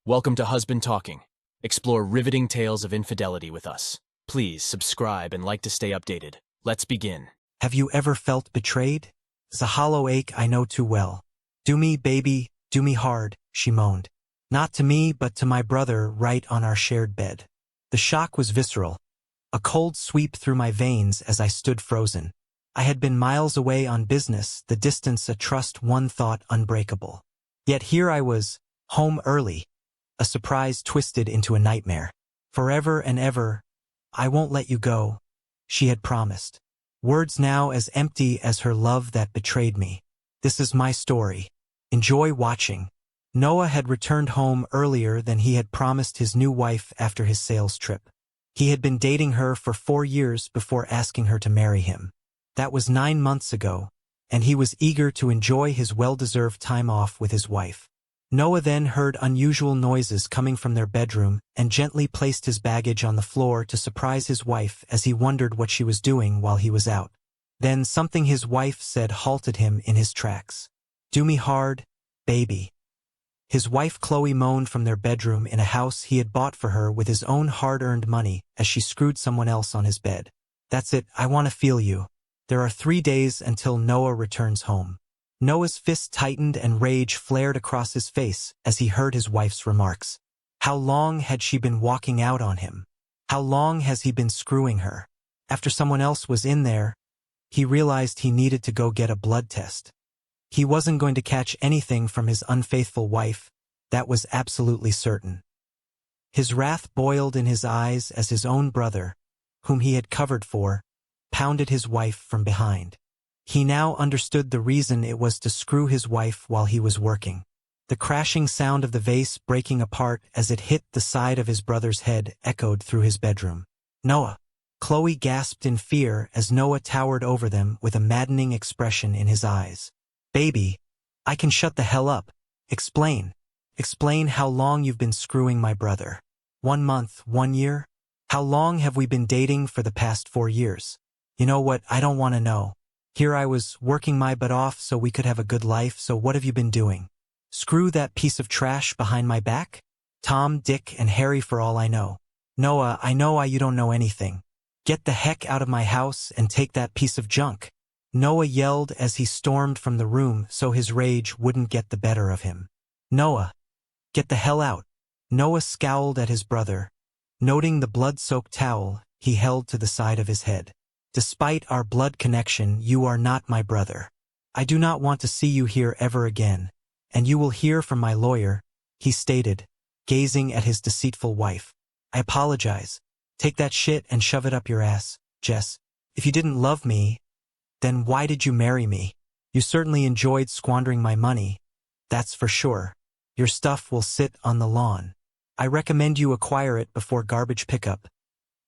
Welcome to Husband Talking. Explore riveting tales of infidelity with us. Please subscribe and like to stay updated. Let's begin. Have you ever felt betrayed? It's a hollow ache I know too well. Do me, baby, do me hard, she moaned. Not to me, but to my brother right on our shared bed. The shock was visceral. A cold sweep through my veins as I stood frozen. I had been miles away on business, the distance a trust one thought unbreakable. Yet here I was, home early. A surprise twisted into a nightmare. Forever and ever, I won't let you go, she had promised. Words now as empty as her love that betrayed me. This is my story. Enjoy watching. Noah had returned home earlier than he had promised his new wife after his sales trip. He had been dating her for 4 years before asking her to marry him. That was 9 months ago, and he was eager to enjoy his well-deserved time off with his wife. Noah then heard unusual noises coming from their bedroom and gently placed his baggage on the floor to surprise his wife as he wondered what she was doing while he was out. Then something his wife said halted him in his tracks. "Do me hard, baby." His wife Chloe moaned from their bedroom in a house he had bought for her with his own hard-earned money as she screwed someone else on his bed. "That's it, I want to feel you. There are 3 days until Noah returns home." Noah's fist tightened and rage flared across his face as he heard his wife's remarks. How long had she been walking out on him? How long has he been screwing her? After someone else was in there, he realized he needed to go get a blood test. He wasn't going to catch anything from his unfaithful wife, that was absolutely certain. His wrath boiled in his eyes as his own brother, whom he had covered for, pounded his wife from behind. He now understood the reason it was to screw his wife while he was working. The crashing sound of the vase breaking apart as it hit the side of his brother's head echoed through his bedroom. "Noah!" Chloe gasped in fear as Noah towered over them with a maddening expression in his eyes. "Baby, I can shut the hell up. Explain. Explain how long you've been screwing my brother. 1 month, 1 year? How long have we been dating for the past 4 years? You know what, I don't want to know. Here I was, working my butt off so we could have a good life, so what have you been doing? Screw that piece of trash behind my back? Tom, Dick, and Harry for all I know. Noah, I know you don't know anything. Get the heck out of my house and take that piece of junk." Noah yelled as he stormed from the room so his rage wouldn't get the better of him. "Noah, get the hell out." Noah scowled at his brother, noting the blood-soaked towel he held to the side of his head. "Despite our blood connection, you are not my brother. I do not want to see you here ever again, and you will hear from my lawyer," he stated, gazing at his deceitful wife. "I apologize. Take that shit and shove it up your ass, Jess. If you didn't love me, then why did you marry me? You certainly enjoyed squandering my money, that's for sure. Your stuff will sit on the lawn. I recommend you acquire it before garbage pickup,"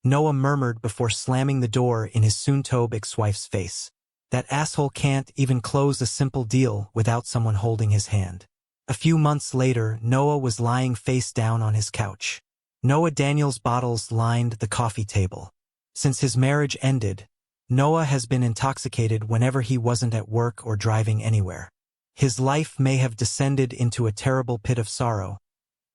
Noah murmured before slamming the door in his soon-to be ex-wife's face. That asshole can't even close a simple deal without someone holding his hand. A few months later, Noah was lying face down on his couch. Noah Daniels bottles lined the coffee table. Since his marriage ended, Noah has been intoxicated whenever he wasn't at work or driving anywhere. His life may have descended into a terrible pit of sorrow,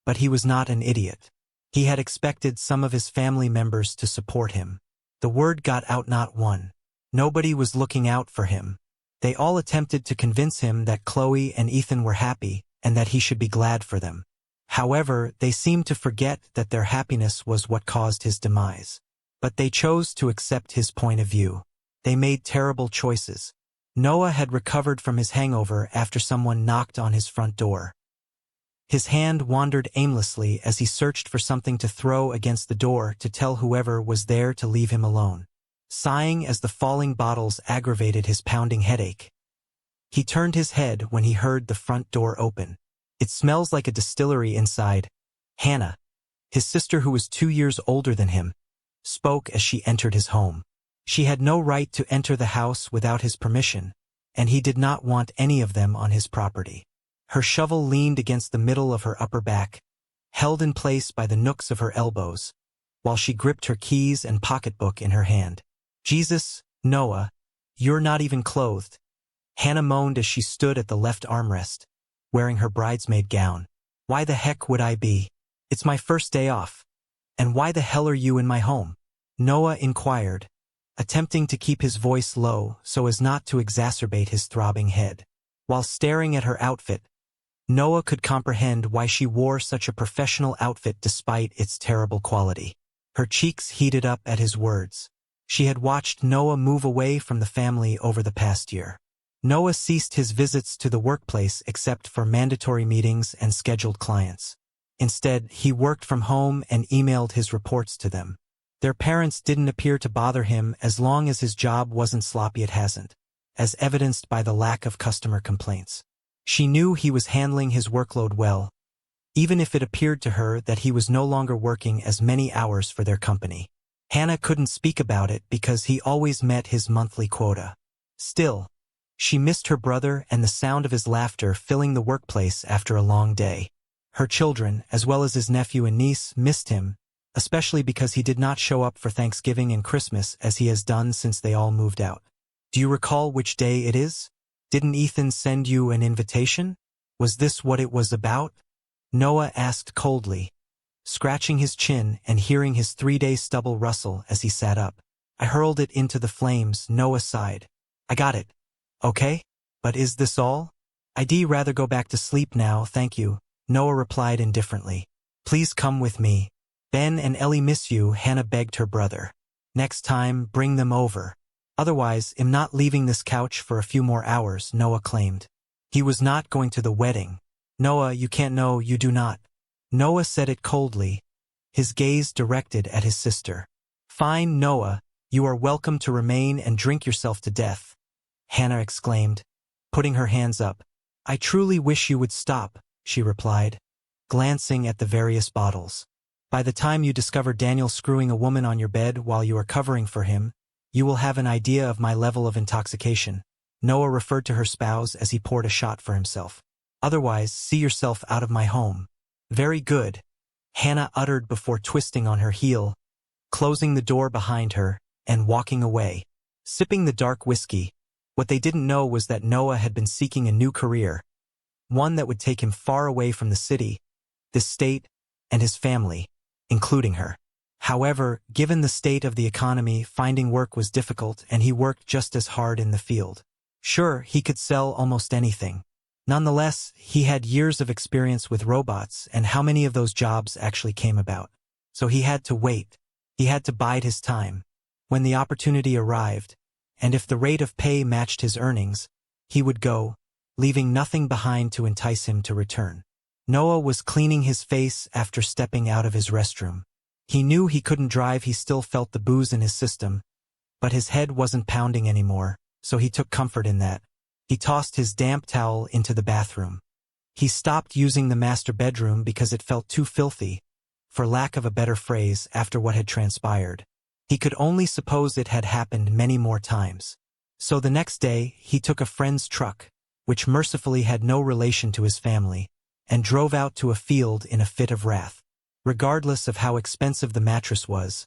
but he was not an idiot. He had expected some of his family members to support him. The word got out not one. Nobody was looking out for him. They all attempted to convince him that Chloe and Ethan were happy and that he should be glad for them. However, they seemed to forget that their happiness was what caused his demise. But they chose to accept his point of view. They made terrible choices. Noah had recovered from his hangover after someone knocked on his front door. His hand wandered aimlessly as he searched for something to throw against the door to tell whoever was there to leave him alone. Sighing as the falling bottles aggravated his pounding headache, he turned his head when he heard the front door open. "It smells like a distillery inside." Hannah, his sister who was 2 years older than him, spoke as she entered his home. She had no right to enter the house without his permission, and he did not want any of them on his property. Her shovel leaned against the middle of her upper back, held in place by the nooks of her elbows, while she gripped her keys and pocketbook in her hand. "Jesus, Noah, you're not even clothed," Hannah moaned as she stood at the left armrest, wearing her bridesmaid gown. Why the heck would I be? It's my first day off. And why the hell are you in my home? Noah inquired, attempting to keep his voice low so as not to exacerbate his throbbing head. While staring at her outfit, Noah could comprehend why she wore such a professional outfit despite its terrible quality. Her cheeks heated up at his words. She had watched Noah move away from the family over the past year. Noah ceased his visits to the workplace except for mandatory meetings and scheduled clients. Instead, he worked from home and emailed his reports to them. Their parents didn't appear to bother him as long as his job wasn't sloppy. It hasn't, as evidenced by the lack of customer complaints. She knew he was handling his workload well, even if it appeared to her that he was no longer working as many hours for their company. Hannah couldn't speak about it because he always met his monthly quota. Still, she missed her brother and the sound of his laughter filling the workplace after a long day. Her children, as well as his nephew and niece, missed him, especially because he did not show up for Thanksgiving and Christmas as he has done since they all moved out. Do you recall which day it is? Didn't Ethan send you an invitation? Was this what it was about? Noah asked coldly, scratching his chin and hearing his 3-day stubble rustle as he sat up. I hurled it into the flames. Noah sighed. I got it. Okay? But is this all? I'd rather go back to sleep now, thank you, Noah replied indifferently. Please come with me. Ben and Ellie miss you, Hannah begged her brother. Next time, bring them over. Otherwise, I'm not leaving this couch for a few more hours, Noah claimed. He was not going to the wedding. Noah, you can't know, you do not. Noah said it coldly, his gaze directed at his sister. Fine, Noah, you are welcome to remain and drink yourself to death, Hannah exclaimed, putting her hands up. I truly wish you would stop, she replied, glancing at the various bottles. By the time you discover Daniel screwing a woman on your bed while you are covering for him, you will have an idea of my level of intoxication. Noah referred to her spouse as he poured a shot for himself. Otherwise, see yourself out of my home. Very good, Hannah uttered before twisting on her heel, closing the door behind her, and walking away. Sipping the dark whiskey, what they didn't know was that Noah had been seeking a new career, one that would take him far away from the city, the state, and his family, including her. However, given the state of the economy, finding work was difficult and he worked just as hard in the field. Sure, he could sell almost anything. Nonetheless, he had years of experience with robots, and how many of those jobs actually came about? So he had to wait. He had to bide his time. When the opportunity arrived, and if the rate of pay matched his earnings, he would go, leaving nothing behind to entice him to return. Noah was cleaning his face after stepping out of his restroom. He knew he couldn't drive. He still felt the booze in his system, but his head wasn't pounding anymore, so he took comfort in that. He tossed his damp towel into the bathroom. He stopped using the master bedroom because it felt too filthy, for lack of a better phrase, after what had transpired. He could only suppose it had happened many more times. So the next day, he took a friend's truck, which mercifully had no relation to his family, and drove out to a field in a fit of wrath. Regardless of how expensive the mattress was,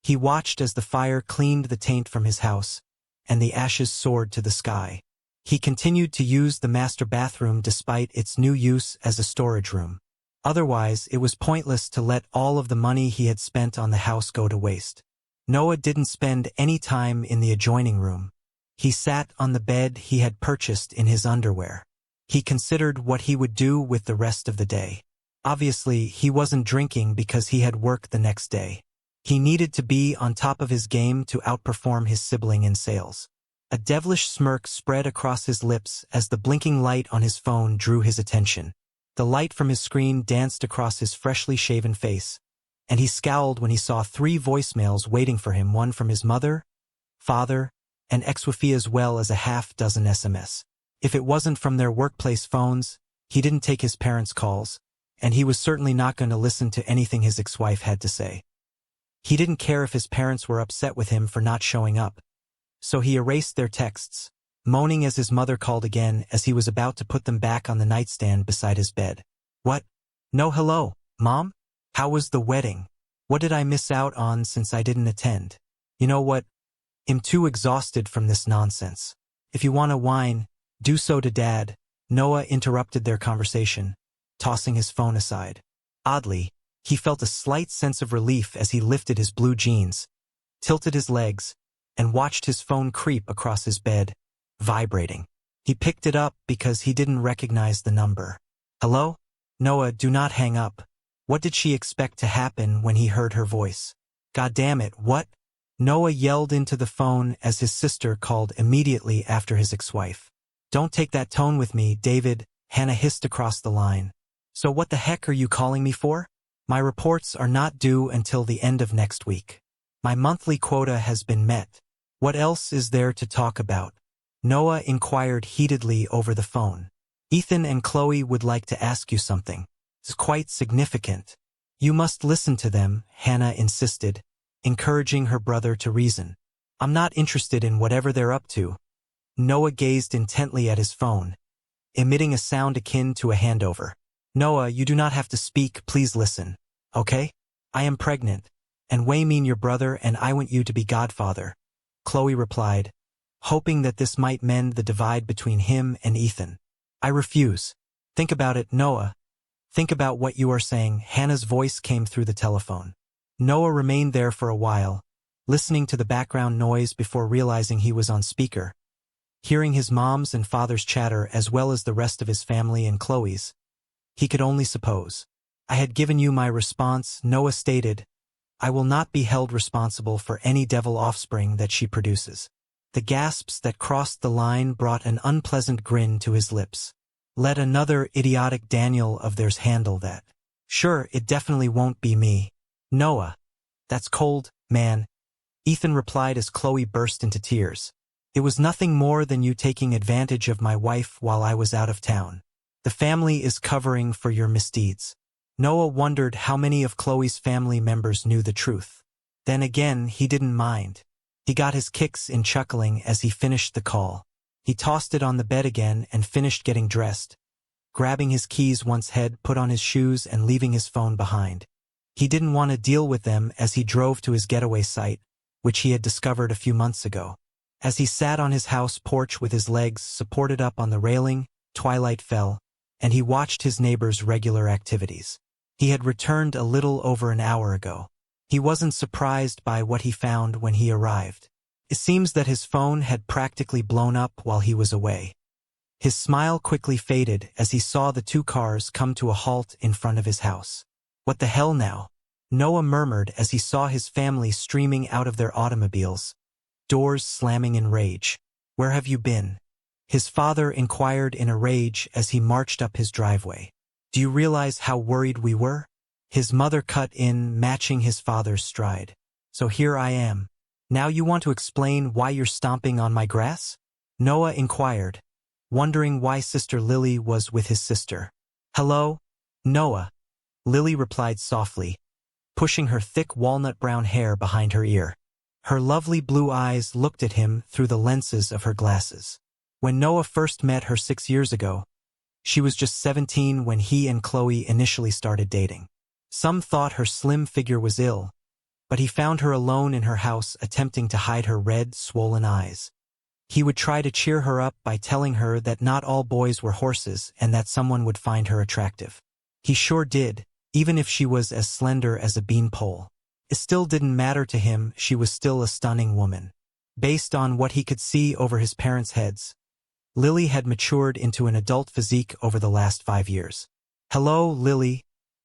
he watched as the fire cleaned the taint from his house, and the ashes soared to the sky. He continued to use the master bathroom despite its new use as a storage room. Otherwise, it was pointless to let all of the money he had spent on the house go to waste. Noah didn't spend any time in the adjoining room. He sat on the bed he had purchased in his underwear. He considered what he would do with the rest of the day. Obviously, he wasn't drinking because he had work the next day. He needed to be on top of his game to outperform his sibling in sales. A devilish smirk spread across his lips as the blinking light on his phone drew his attention. The light from his screen danced across his freshly shaven face, and he scowled when he saw 3 voicemails waiting for him, one from his mother, father, and ex-wife, as well as a half-dozen SMS. If it wasn't from their workplace phones, he didn't take his parents' calls, and he was certainly not going to listen to anything his ex-wife had to say. He didn't care if his parents were upset with him for not showing up, so he erased their texts, moaning as his mother called again as he was about to put them back on the nightstand beside his bed. What? No, hello, Mom? How was the wedding? What did I miss out on since I didn't attend? You know what? I'm too exhausted from this nonsense. If you want to whine, do so to Dad. Noah interrupted their conversation, tossing his phone aside. Oddly, he felt a slight sense of relief as he lifted his blue jeans, tilted his legs, and watched his phone creep across his bed, vibrating. He picked it up because he didn't recognize the number. Hello? Noah, do not hang up. What did she expect to happen when he heard her voice? God damn it, what? Noah yelled into the phone as his sister called immediately after his ex-wife. Don't take that tone with me, David, Hannah hissed across the line. So what the heck are you calling me for? My reports are not due until the end of next week. My monthly quota has been met. What else is there to talk about? Noah inquired heatedly over the phone. Ethan and Chloe would like to ask you something. It's quite significant. You must listen to them, Hannah insisted, encouraging her brother to reason. I'm not interested in whatever they're up to. Noah gazed intently at his phone, emitting a sound akin to a handover. Noah, you do not have to speak, please listen. Okay? I am pregnant, and Wei mean your brother and I want you to be godfather. Chloe replied, hoping that this might mend the divide between him and Ethan. I refuse. Think about it, Noah. Think about what you are saying. Hannah's voice came through the telephone. Noah remained there for a while, listening to the background noise before realizing he was on speaker. Hearing his mom's and father's chatter as well as the rest of his family and Chloe's, he could only suppose. I had given you my response, Noah stated. I will not be held responsible for any devil offspring that she produces. The gasps that crossed the line brought an unpleasant grin to his lips. Let another idiotic Daniel of theirs handle that. Sure, it definitely won't be me. Noah. That's cold, man. Ethan replied as Chloe burst into tears. It was nothing more than you taking advantage of my wife while I was out of town. The family is covering for your misdeeds. Noah wondered how many of Chloe's family members knew the truth. Then again, he didn't mind. He got his kicks in chuckling as he finished the call. He tossed it on the bed again and finished getting dressed, grabbing his keys once head, put on his shoes and leaving his phone behind. He didn't want to deal with them as he drove to his getaway site, which he had discovered a few months ago. As he sat on his house porch with his legs supported up on the railing, twilight fell, and he watched his neighbor's regular activities. He had returned a little over an hour ago. He wasn't surprised by what he found when he arrived. It seems that his phone had practically blown up while he was away. His smile quickly faded as he saw the two cars come to a halt in front of his house. What the hell now? Noah murmured as he saw his family streaming out of their automobiles, doors slamming in rage. Where have you been? His father inquired in a rage as he marched up his driveway. Do you realize how worried we were? His mother cut in, matching his father's stride. So here I am. Now you want to explain why you're stomping on my grass? Noah inquired, wondering why Sister Lily was with his sister. Hello? Noah. Lily replied softly, pushing her thick walnut-brown hair behind her ear. Her lovely blue eyes looked at him through the lenses of her glasses. When Noah first met her 6 years ago, she was just 17 when he and Chloe initially started dating. Some thought her slim figure was ill, but he found her alone in her house attempting to hide her red, swollen eyes. He would try to cheer her up by telling her that not all boys were horses and that someone would find her attractive. He sure did, even if she was as slender as a beanpole. It still didn't matter to him, she was still a stunning woman. Based on what he could see over his parents' heads, Lily had matured into an adult physique over the last 5 years. Hello, Lily.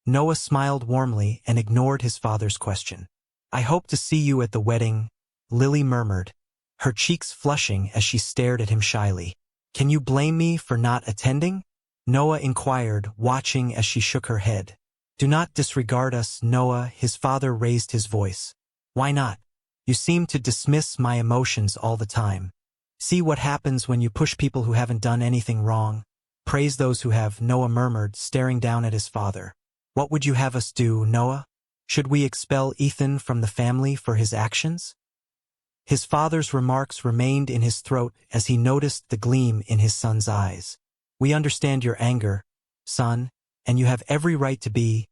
Noah smiled warmly and ignored his father's question. I hope to see you at the wedding, Lily murmured, her cheeks flushing as she stared at him shyly. Can you blame me for not attending? Noah inquired, watching as she shook her head. Do not disregard us, Noah, his father raised his voice. Why not? You seem to dismiss my emotions all the time. See what happens when you push people who haven't done anything wrong. Praise those who have, Noah murmured, staring down at his father. What would you have us do, Noah? Should we expel Ethan from the family for his actions? His father's remarks remained in his throat as he noticed the gleam in his son's eyes. We understand your anger, son, and you have every right to be.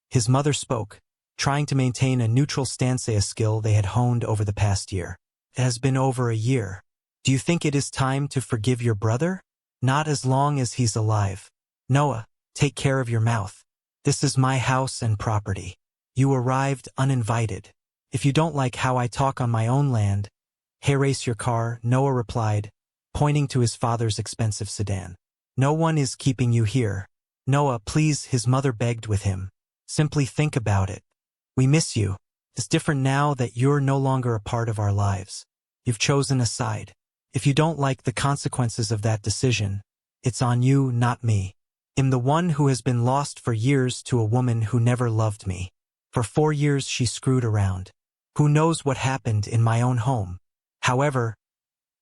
His mother spoke, trying to maintain a neutral stance, a skill they had honed over the past year. It has been over a year. Do you think it is time to forgive your brother? Not as long as he's alive. Noah, Take care of your mouth. This is my house and property. You arrived uninvited. If you don't like how I talk on my own land, race your car, Noah replied, pointing to his father's expensive sedan. No one is keeping you here. Noah, please, his mother begged with him. Simply think about it. We miss you. It's different now that you're no longer a part of our lives. You've chosen a side. If you don't like the consequences of that decision, it's on you, not me. I'm the one who has been lost for years to a woman who never loved me. For 4 years she screwed around. Who knows what happened in my own home? However,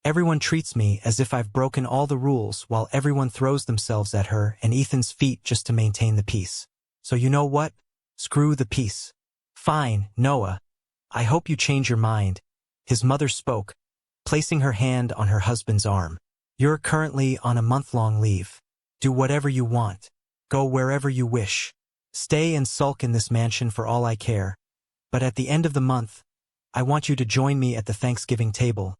everyone treats me as if I've broken all the rules while everyone throws themselves at her and Ethan's feet just to maintain the peace. So you know what? Screw the peace. Fine, Noah. I hope you change your mind. His mother spoke, placing her hand on her husband's arm. You're currently on a month-long leave. Do whatever you want. Go wherever you wish. Stay and sulk in this mansion for all I care. But at the end of the month, I want you to join me at the Thanksgiving table.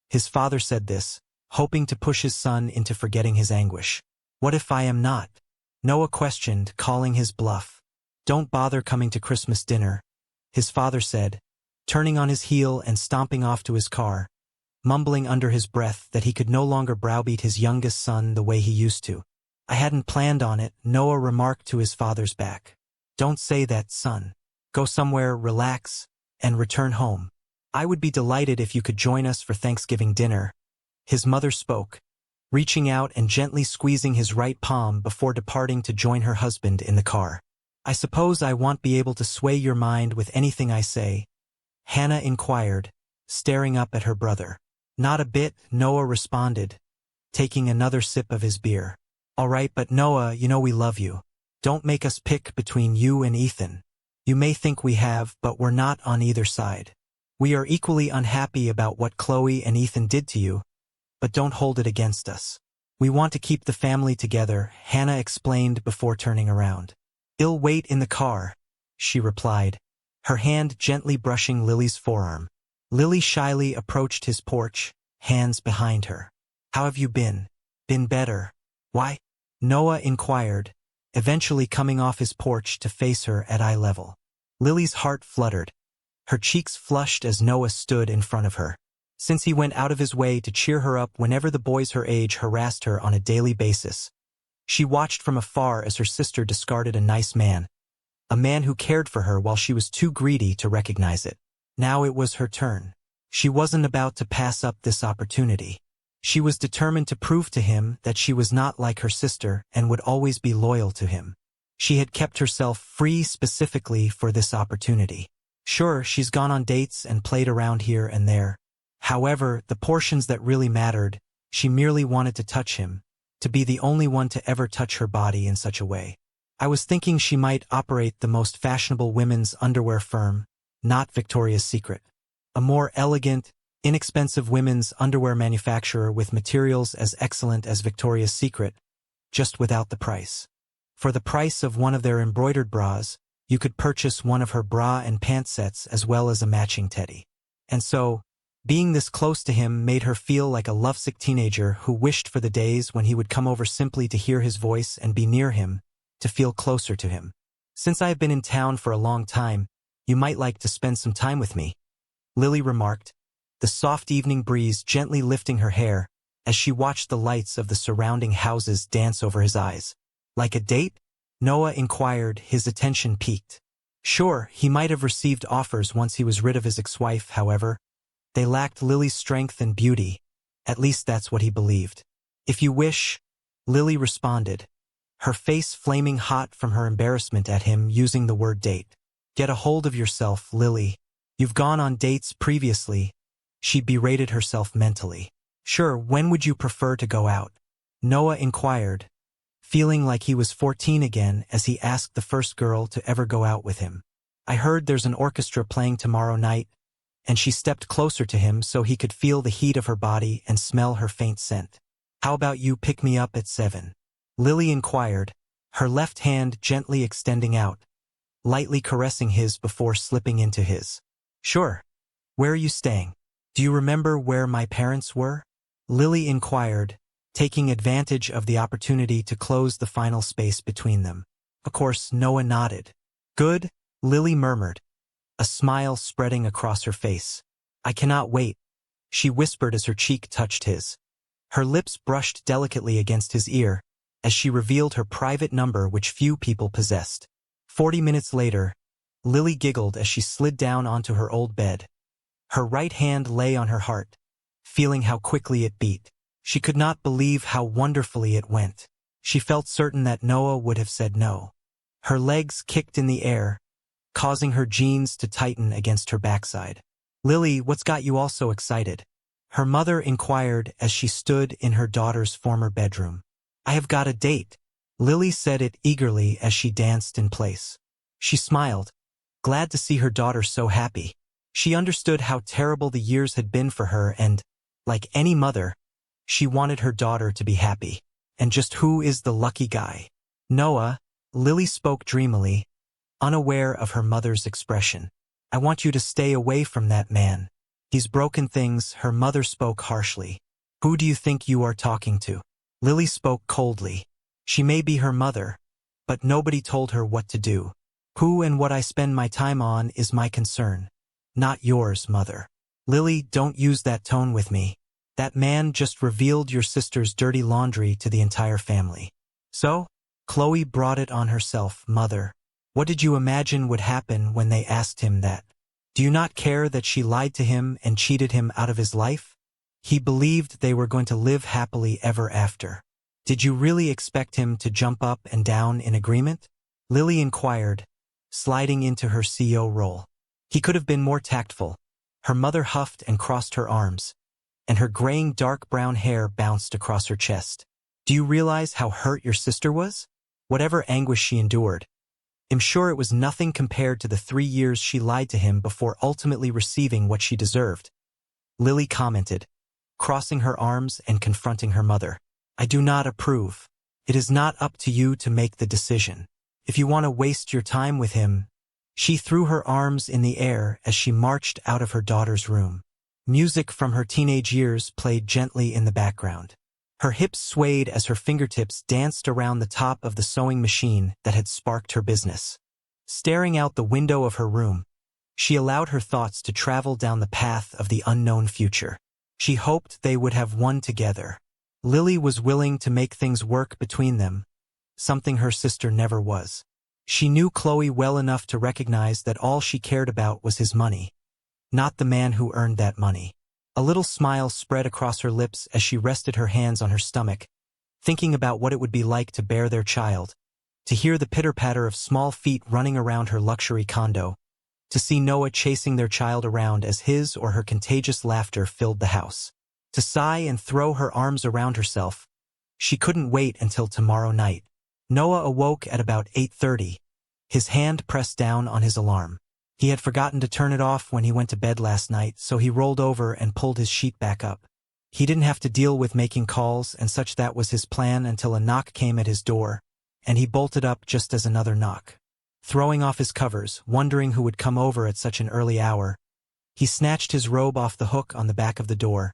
His father said this, hoping to push his son into forgetting his anguish. What if I am not? Noah questioned, calling his bluff. Don't bother coming to Christmas dinner, his father said, turning on his heel and stomping off to his car, mumbling under his breath that he could no longer browbeat his youngest son the way he used to. I hadn't planned on it, Noah remarked to his father's back. Don't say that, son. Go somewhere, relax, and return home. I would be delighted if you could join us for Thanksgiving dinner. His mother spoke, reaching out and gently squeezing his right palm before departing to join her husband in the car. I suppose I won't be able to sway your mind with anything I say, Hannah inquired, staring up at her brother. Not a bit, Noah responded, taking another sip of his beer. All right, but Noah, you know we love you. Don't make us pick between you and Ethan. You may think we have, but we're not on either side. We are equally unhappy about what Chloe and Ethan did to you, but don't hold it against us. We want to keep the family together, Hannah explained before turning around. I'll wait in the car, she replied, her hand gently brushing Lily's forearm. Lily shyly approached his porch, hands behind her. How have you been? Been better. Why? Noah inquired, eventually coming off his porch to face her at eye level. Lily's heart fluttered. Her cheeks flushed as Noah stood in front of her. Since he went out of his way to cheer her up whenever the boys her age harassed her on a daily basis, she watched from afar as her sister discarded a nice man, a man who cared for her while she was too greedy to recognize it. Now it was her turn. She wasn't about to pass up this opportunity. She was determined to prove to him that she was not like her sister and would always be loyal to him. She had kept herself free specifically for this opportunity. Sure, she's gone on dates and played around here and there. However, the portions that really mattered, she merely wanted to touch him, to be the only one to ever touch her body in such a way. I was thinking she might operate the most fashionable women's underwear firm, not Victoria's Secret. A more elegant, inexpensive women's underwear manufacturer with materials as excellent as Victoria's Secret, just without the price. For the price of one of their embroidered bras, you could purchase one of her bra and pant sets as well as a matching teddy. And so, being this close to him made her feel like a lovesick teenager who wished for the days when he would come over simply to hear his voice and be near him, to feel closer to him. Since I have been in town for a long time, you might like to spend some time with me, Lily remarked, the soft evening breeze gently lifting her hair as she watched the lights of the surrounding houses dance over his eyes. Like a date? Noah inquired, his attention piqued. Sure, he might have received offers once he was rid of his ex-wife, however. They lacked Lily's strength and beauty. At least that's what he believed. If you wish, Lily responded, her face flaming hot from her embarrassment at him using the word date. Get a hold of yourself, Lily. You've gone on dates previously. She berated herself mentally. Sure, when would you prefer to go out? Noah inquired, feeling like he was 14 again as he asked the first girl to ever go out with him. I heard there's an orchestra playing tomorrow night, and she stepped closer to him so he could feel the heat of her body and smell her faint scent. How about you pick me up at 7? Lily inquired, her left hand gently extending out, lightly caressing his before slipping into his. Sure. Where are you staying? Do you remember where my parents were? Lily inquired, taking advantage of the opportunity to close the final space between them. Of course, Noah nodded. Good, Lily murmured, a smile spreading across her face. I cannot wait, she whispered as her cheek touched his. Her lips brushed delicately against his ear as she revealed her private number which few people possessed. 40 minutes later, Lily giggled as she slid down onto her old bed. Her right hand lay on her heart, feeling how quickly it beat. She could not believe how wonderfully it went. She felt certain that Noah would have said no. Her legs kicked in the air, causing her jeans to tighten against her backside. Lily, what's got you all so excited? Her mother inquired as she stood in her daughter's former bedroom. I have got a date. Lily said it eagerly as she danced in place. She smiled, glad to see her daughter so happy. She understood how terrible the years had been for her and, like any mother, she wanted her daughter to be happy. And just who is the lucky guy? Noah, Lily spoke dreamily, unaware of her mother's expression. I want you to stay away from that man. He's broken things, her mother spoke harshly. Who do you think you are talking to? Lily spoke coldly. She may be her mother, but nobody told her what to do. Who and what I spend my time on is my concern. Not yours, mother. Lily, don't use that tone with me. That man just revealed your sister's dirty laundry to the entire family. So? Chloe brought it on herself, mother. What did you imagine would happen when they asked him that? Do you not care that she lied to him and cheated him out of his life? He believed they were going to live happily ever after. Did you really expect him to jump up and down in agreement? Lily inquired, sliding into her CEO role. He could have been more tactful. Her mother huffed and crossed her arms, and her graying dark brown hair bounced across her chest. Do you realize how hurt your sister was? Whatever anguish she endured, I'm sure it was nothing compared to the 3 years she lied to him before ultimately receiving what she deserved. Lily commented, crossing her arms and confronting her mother. I do not approve. It is not up to you to make the decision. If you want to waste your time with him. She threw her arms in the air as she marched out of her daughter's room. Music from her teenage years played gently in the background. Her hips swayed as her fingertips danced around the top of the sewing machine that had sparked her business. Staring out the window of her room, she allowed her thoughts to travel down the path of the unknown future. She hoped they would have one together. Lily was willing to make things work between them, something her sister never was. She knew Chloe well enough to recognize that all she cared about was his money, not the man who earned that money. A little smile spread across her lips as she rested her hands on her stomach, thinking about what it would be like to bear their child, to hear the pitter-patter of small feet running around her luxury condo, to see Noah chasing their child around as his or her contagious laughter filled the house, to sigh and throw her arms around herself. She couldn't wait until tomorrow night. Noah awoke at about 8:30, his hand pressed down on his alarm. He had forgotten to turn it off when he went to bed last night, so he rolled over and pulled his sheet back up. He didn't have to deal with making calls and such. That was his plan until a knock came at his door, and he bolted up just as another knock. Throwing off his covers, wondering who would come over at such an early hour, he snatched his robe off the hook on the back of the door,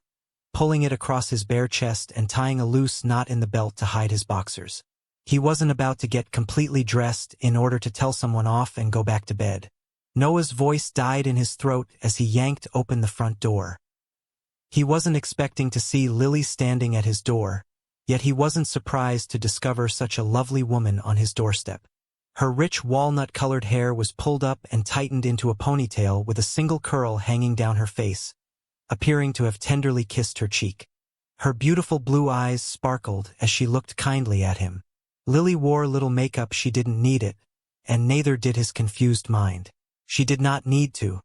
pulling it across his bare chest and tying a loose knot in the belt to hide his boxers. He wasn't about to get completely dressed in order to tell someone off and go back to bed. Noah's voice died in his throat as he yanked open the front door. He wasn't expecting to see Lily standing at his door, yet he wasn't surprised to discover such a lovely woman on his doorstep. Her rich walnut-colored hair was pulled up and tightened into a ponytail with a single curl hanging down her face, appearing to have tenderly kissed her cheek. Her beautiful blue eyes sparkled as she looked kindly at him. Lily wore little makeup. She didn't need it, and neither did his confused mind. She did not need to.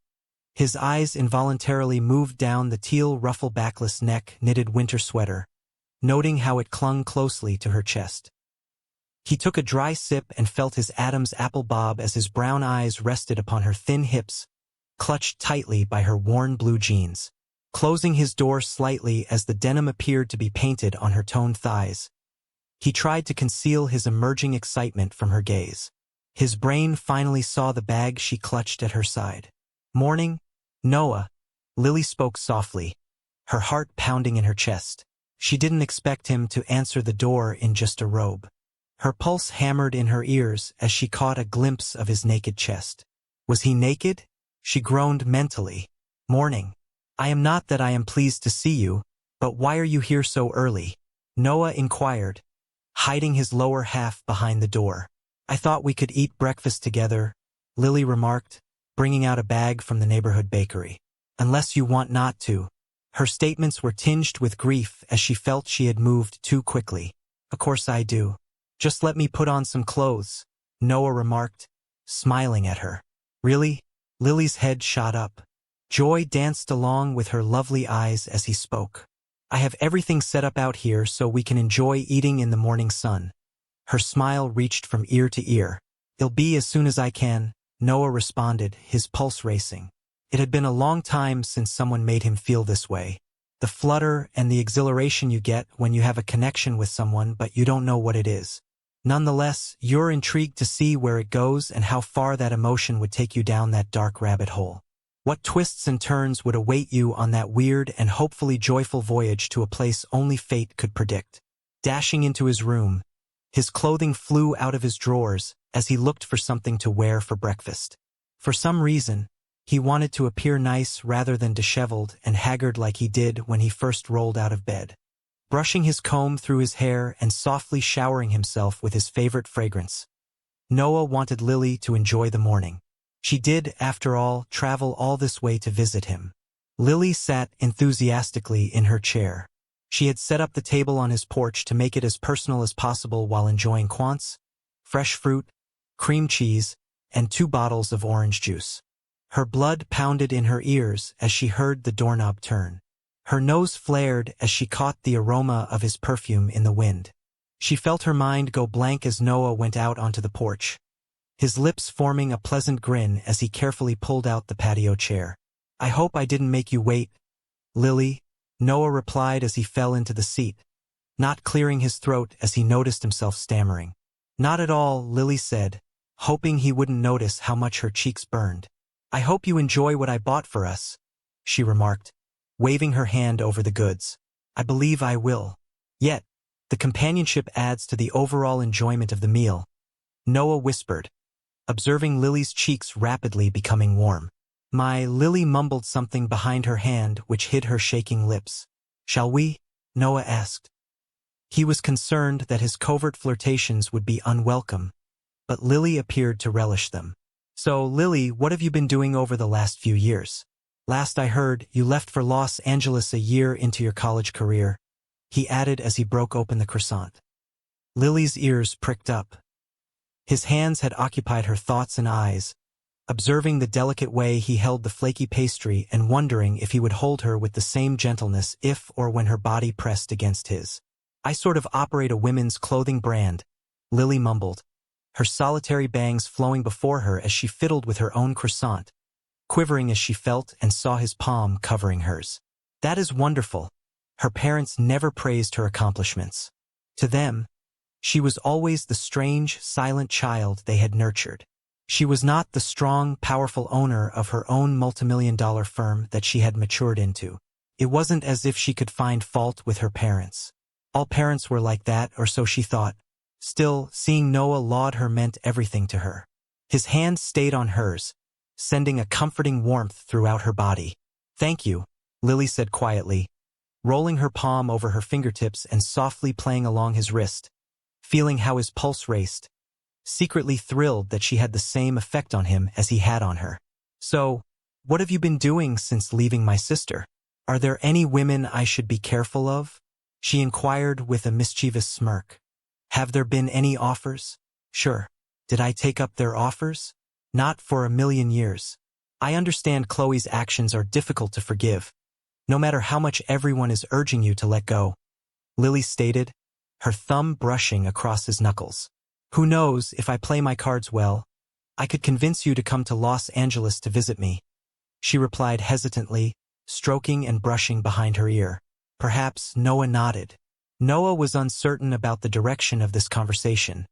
His eyes involuntarily moved down the teal ruffle backless neck knitted winter sweater, noting how it clung closely to her chest. He took a dry sip and felt his Adam's apple bob as his brown eyes rested upon her thin hips, clutched tightly by her worn blue jeans. Closing his door slightly as the denim appeared to be painted on her toned thighs, he tried to conceal his emerging excitement from her gaze. His brain finally saw the bag she clutched at her side. Morning, Noah, Lily spoke softly, her heart pounding in her chest. She didn't expect him to answer the door in just a robe. Her pulse hammered in her ears as she caught a glimpse of his naked chest. Was he naked? She groaned mentally. Morning. I am not that I am pleased to see you, but why are you here so early? Noah inquired, hiding his lower half behind the door. I thought we could eat breakfast together, Lily remarked, bringing out a bag from the neighborhood bakery. Unless you want not to. Her statements were tinged with grief as she felt she had moved too quickly. Of course I do. Just let me put on some clothes, Noah remarked, smiling at her. Really? Lily's head shot up. Joy danced along with her lovely eyes as he spoke. I have everything set up out here so we can enjoy eating in the morning sun. Her smile reached from ear to ear. It'll be as soon as I can, Noah responded, his pulse racing. It had been a long time since someone made him feel this way. The flutter and the exhilaration you get when you have a connection with someone but you don't know what it is. Nonetheless, you're intrigued to see where it goes and how far that emotion would take you down that dark rabbit hole. What twists and turns would await you on that weird and hopefully joyful voyage to a place only fate could predict. Dashing into his room, his clothing flew out of his drawers as he looked for something to wear for breakfast. For some reason, he wanted to appear nice rather than disheveled and haggard like he did when he first rolled out of bed. Brushing his comb through his hair and softly showering himself with his favorite fragrance, Noah wanted Lily to enjoy the morning. She did, after all, travel all this way to visit him. Lily sat enthusiastically in her chair. She had set up the table on his porch to make it as personal as possible while enjoying quants, fresh fruit, cream cheese, and 2 bottles of orange juice. Her blood pounded in her ears as she heard the doorknob turn. Her nose flared as she caught the aroma of his perfume in the wind. She felt her mind go blank as Noah went out onto the porch, his lips forming a pleasant grin as he carefully pulled out the patio chair. I hope I didn't make you wait, Lily, Noah replied as he fell into the seat, not clearing his throat as he noticed himself stammering. Not at all, Lily said, hoping he wouldn't notice how much her cheeks burned. I hope you enjoy what I bought for us, she remarked, waving her hand over the goods. I believe I will. Yet, the companionship adds to the overall enjoyment of the meal, Noah whispered, observing Lily's cheeks rapidly becoming warm. Lily mumbled something behind her hand which hid her shaking lips. Shall we? Noah asked. He was concerned that his covert flirtations would be unwelcome, but Lily appeared to relish them. So, Lily, what have you been doing over the last few years? Last I heard, you left for Los Angeles a year into your college career, he added as he broke open the croissant. Lily's ears pricked up. His hands had occupied her thoughts and eyes, observing the delicate way he held the flaky pastry and wondering if he would hold her with the same gentleness if or when her body pressed against his. I sort of operate a women's clothing brand, Lily mumbled, her solitary bangs flowing before her as she fiddled with her own croissant, quivering as she felt and saw his palm covering hers. That is wonderful. Her parents never praised her accomplishments. To them, she was always the strange, silent child they had nurtured. She was not the strong, powerful owner of her own multimillion-dollar firm that she had matured into. It wasn't as if she could find fault with her parents. All parents were like that, or so she thought. Still, seeing Noah laud her meant everything to her. His hand stayed on hers, sending a comforting warmth throughout her body. Thank you, Lily said quietly, rolling her palm over her fingertips and softly playing along his wrist, feeling how his pulse raced, secretly thrilled that she had the same effect on him as he had on her. So, what have you been doing since leaving my sister? Are there any women I should be careful of? She inquired with a mischievous smirk. Have there been any offers? Sure. Did I take up their offers? Not for a million years. I understand Chloe's actions are difficult to forgive, no matter how much everyone is urging you to let go, Lily stated, her thumb brushing across his knuckles. Who knows, if I play my cards well, I could convince you to come to Los Angeles to visit me, she replied hesitantly, stroking and brushing behind her ear. Perhaps. Noah nodded. Noah was uncertain about the direction of this conversation.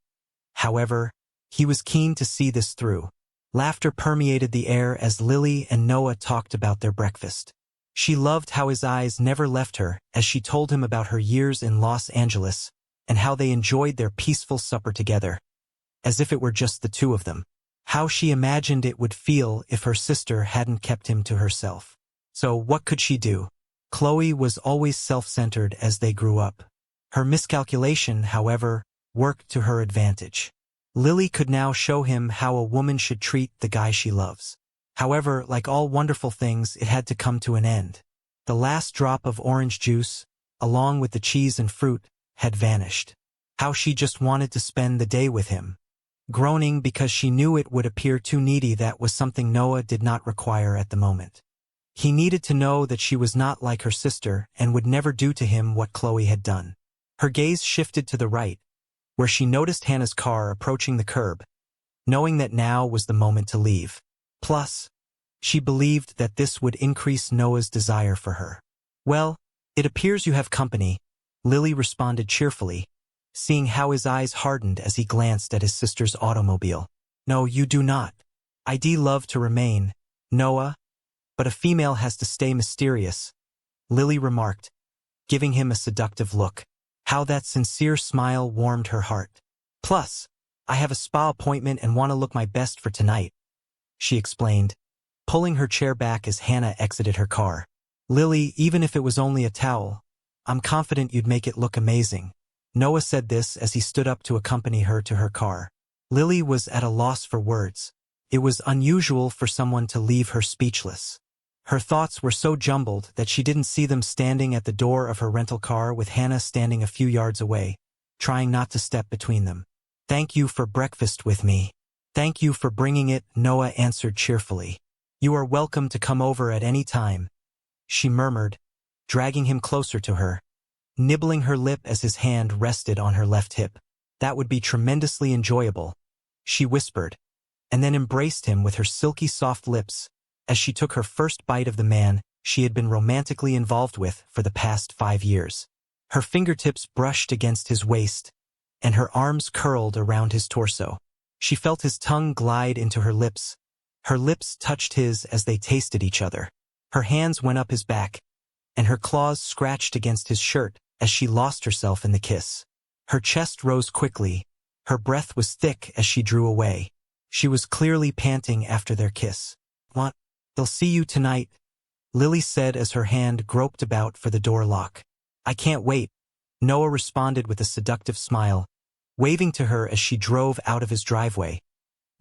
However, he was keen to see this through. Laughter permeated the air as Lily and Noah talked about their breakfast. She loved how his eyes never left her as she told him about her years in Los Angeles and how they enjoyed their peaceful supper together, as if it were just the two of them. How she imagined it would feel if her sister hadn't kept him to herself. So what could she do? Chloe was always self-centered as they grew up. Her miscalculation, however, worked to her advantage. Lily could now show him how a woman should treat the guy she loves. However, like all wonderful things, it had to come to an end. The last drop of orange juice, along with the cheese and fruit, had vanished. How she just wanted to spend the day with him. Groaning because she knew it would appear too needy, that was something Noah did not require at the moment. He needed to know that she was not like her sister and would never do to him what Chloe had done. Her gaze shifted to the right, where she noticed Hannah's car approaching the curb, knowing that now was the moment to leave. Plus, she believed that this would increase Noah's desire for her. "Well, it appears you have company," Lily responded cheerfully, seeing how his eyes hardened as he glanced at his sister's automobile. "No, you do not. I'd love to remain, Noah, but a female has to stay mysterious," Lily remarked, giving him a seductive look. How that sincere smile warmed her heart. "Plus, I have a spa appointment and want to look my best for tonight," she explained, pulling her chair back as Hannah exited her car. "Lily, even if it was only a towel, I'm confident you'd make it look amazing." Noah said this as he stood up to accompany her to her car. Lily was at a loss for words. It was unusual for someone to leave her speechless. Her thoughts were so jumbled that she didn't see them standing at the door of her rental car with Hannah standing a few yards away, trying not to step between them. "Thank you for breakfast with me." "Thank you for bringing it," Noah answered cheerfully. "You are welcome to come over at any time," she murmured, dragging him closer to her, nibbling her lip as his hand rested on her left hip. "That would be tremendously enjoyable," she whispered, and then embraced him with her silky soft lips as she took her first bite of the man she had been romantically involved with for the past 5 years. Her fingertips brushed against his waist, and her arms curled around his torso. She felt his tongue glide into her lips. Her lips touched his as they tasted each other. Her hands went up his back, and her claws scratched against his shirt as she lost herself in the kiss. Her chest rose quickly. Her breath was thick as she drew away. She was clearly panting after their kiss. "What? They'll see you tonight," Lily said as her hand groped about for the door lock. "I can't wait," Noah responded with a seductive smile, waving to her as she drove out of his driveway,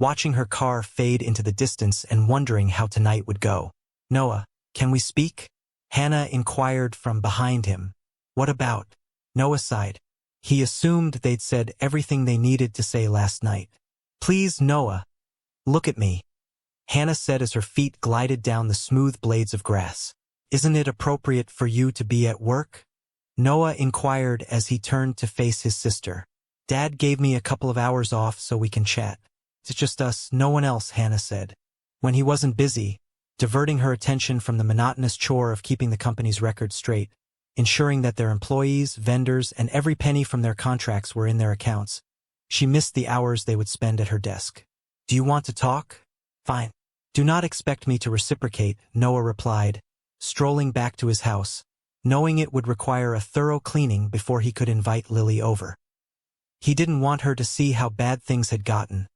watching her car fade into the distance and wondering how tonight would go. "Noah, can we speak?" Hannah inquired from behind him. "What about?" Noah sighed. He assumed they'd said everything they needed to say last night. "Please, Noah, look at me," Hannah said as her feet glided down the smooth blades of grass. "Isn't it appropriate for you to be at work?" Noah inquired as he turned to face his sister. "Dad gave me a couple of hours off so we can chat. It's just us, no one else," Hannah said. When he wasn't busy, diverting her attention from the monotonous chore of keeping the company's records straight, ensuring that their employees, vendors, and every penny from their contracts were in their accounts, she missed the hours they would spend at her desk. "Do you want to talk?" "Fine. Do not expect me to reciprocate," Noah replied, strolling back to his house, knowing it would require a thorough cleaning before he could invite Lily over. He didn't want her to see how bad things had gotten,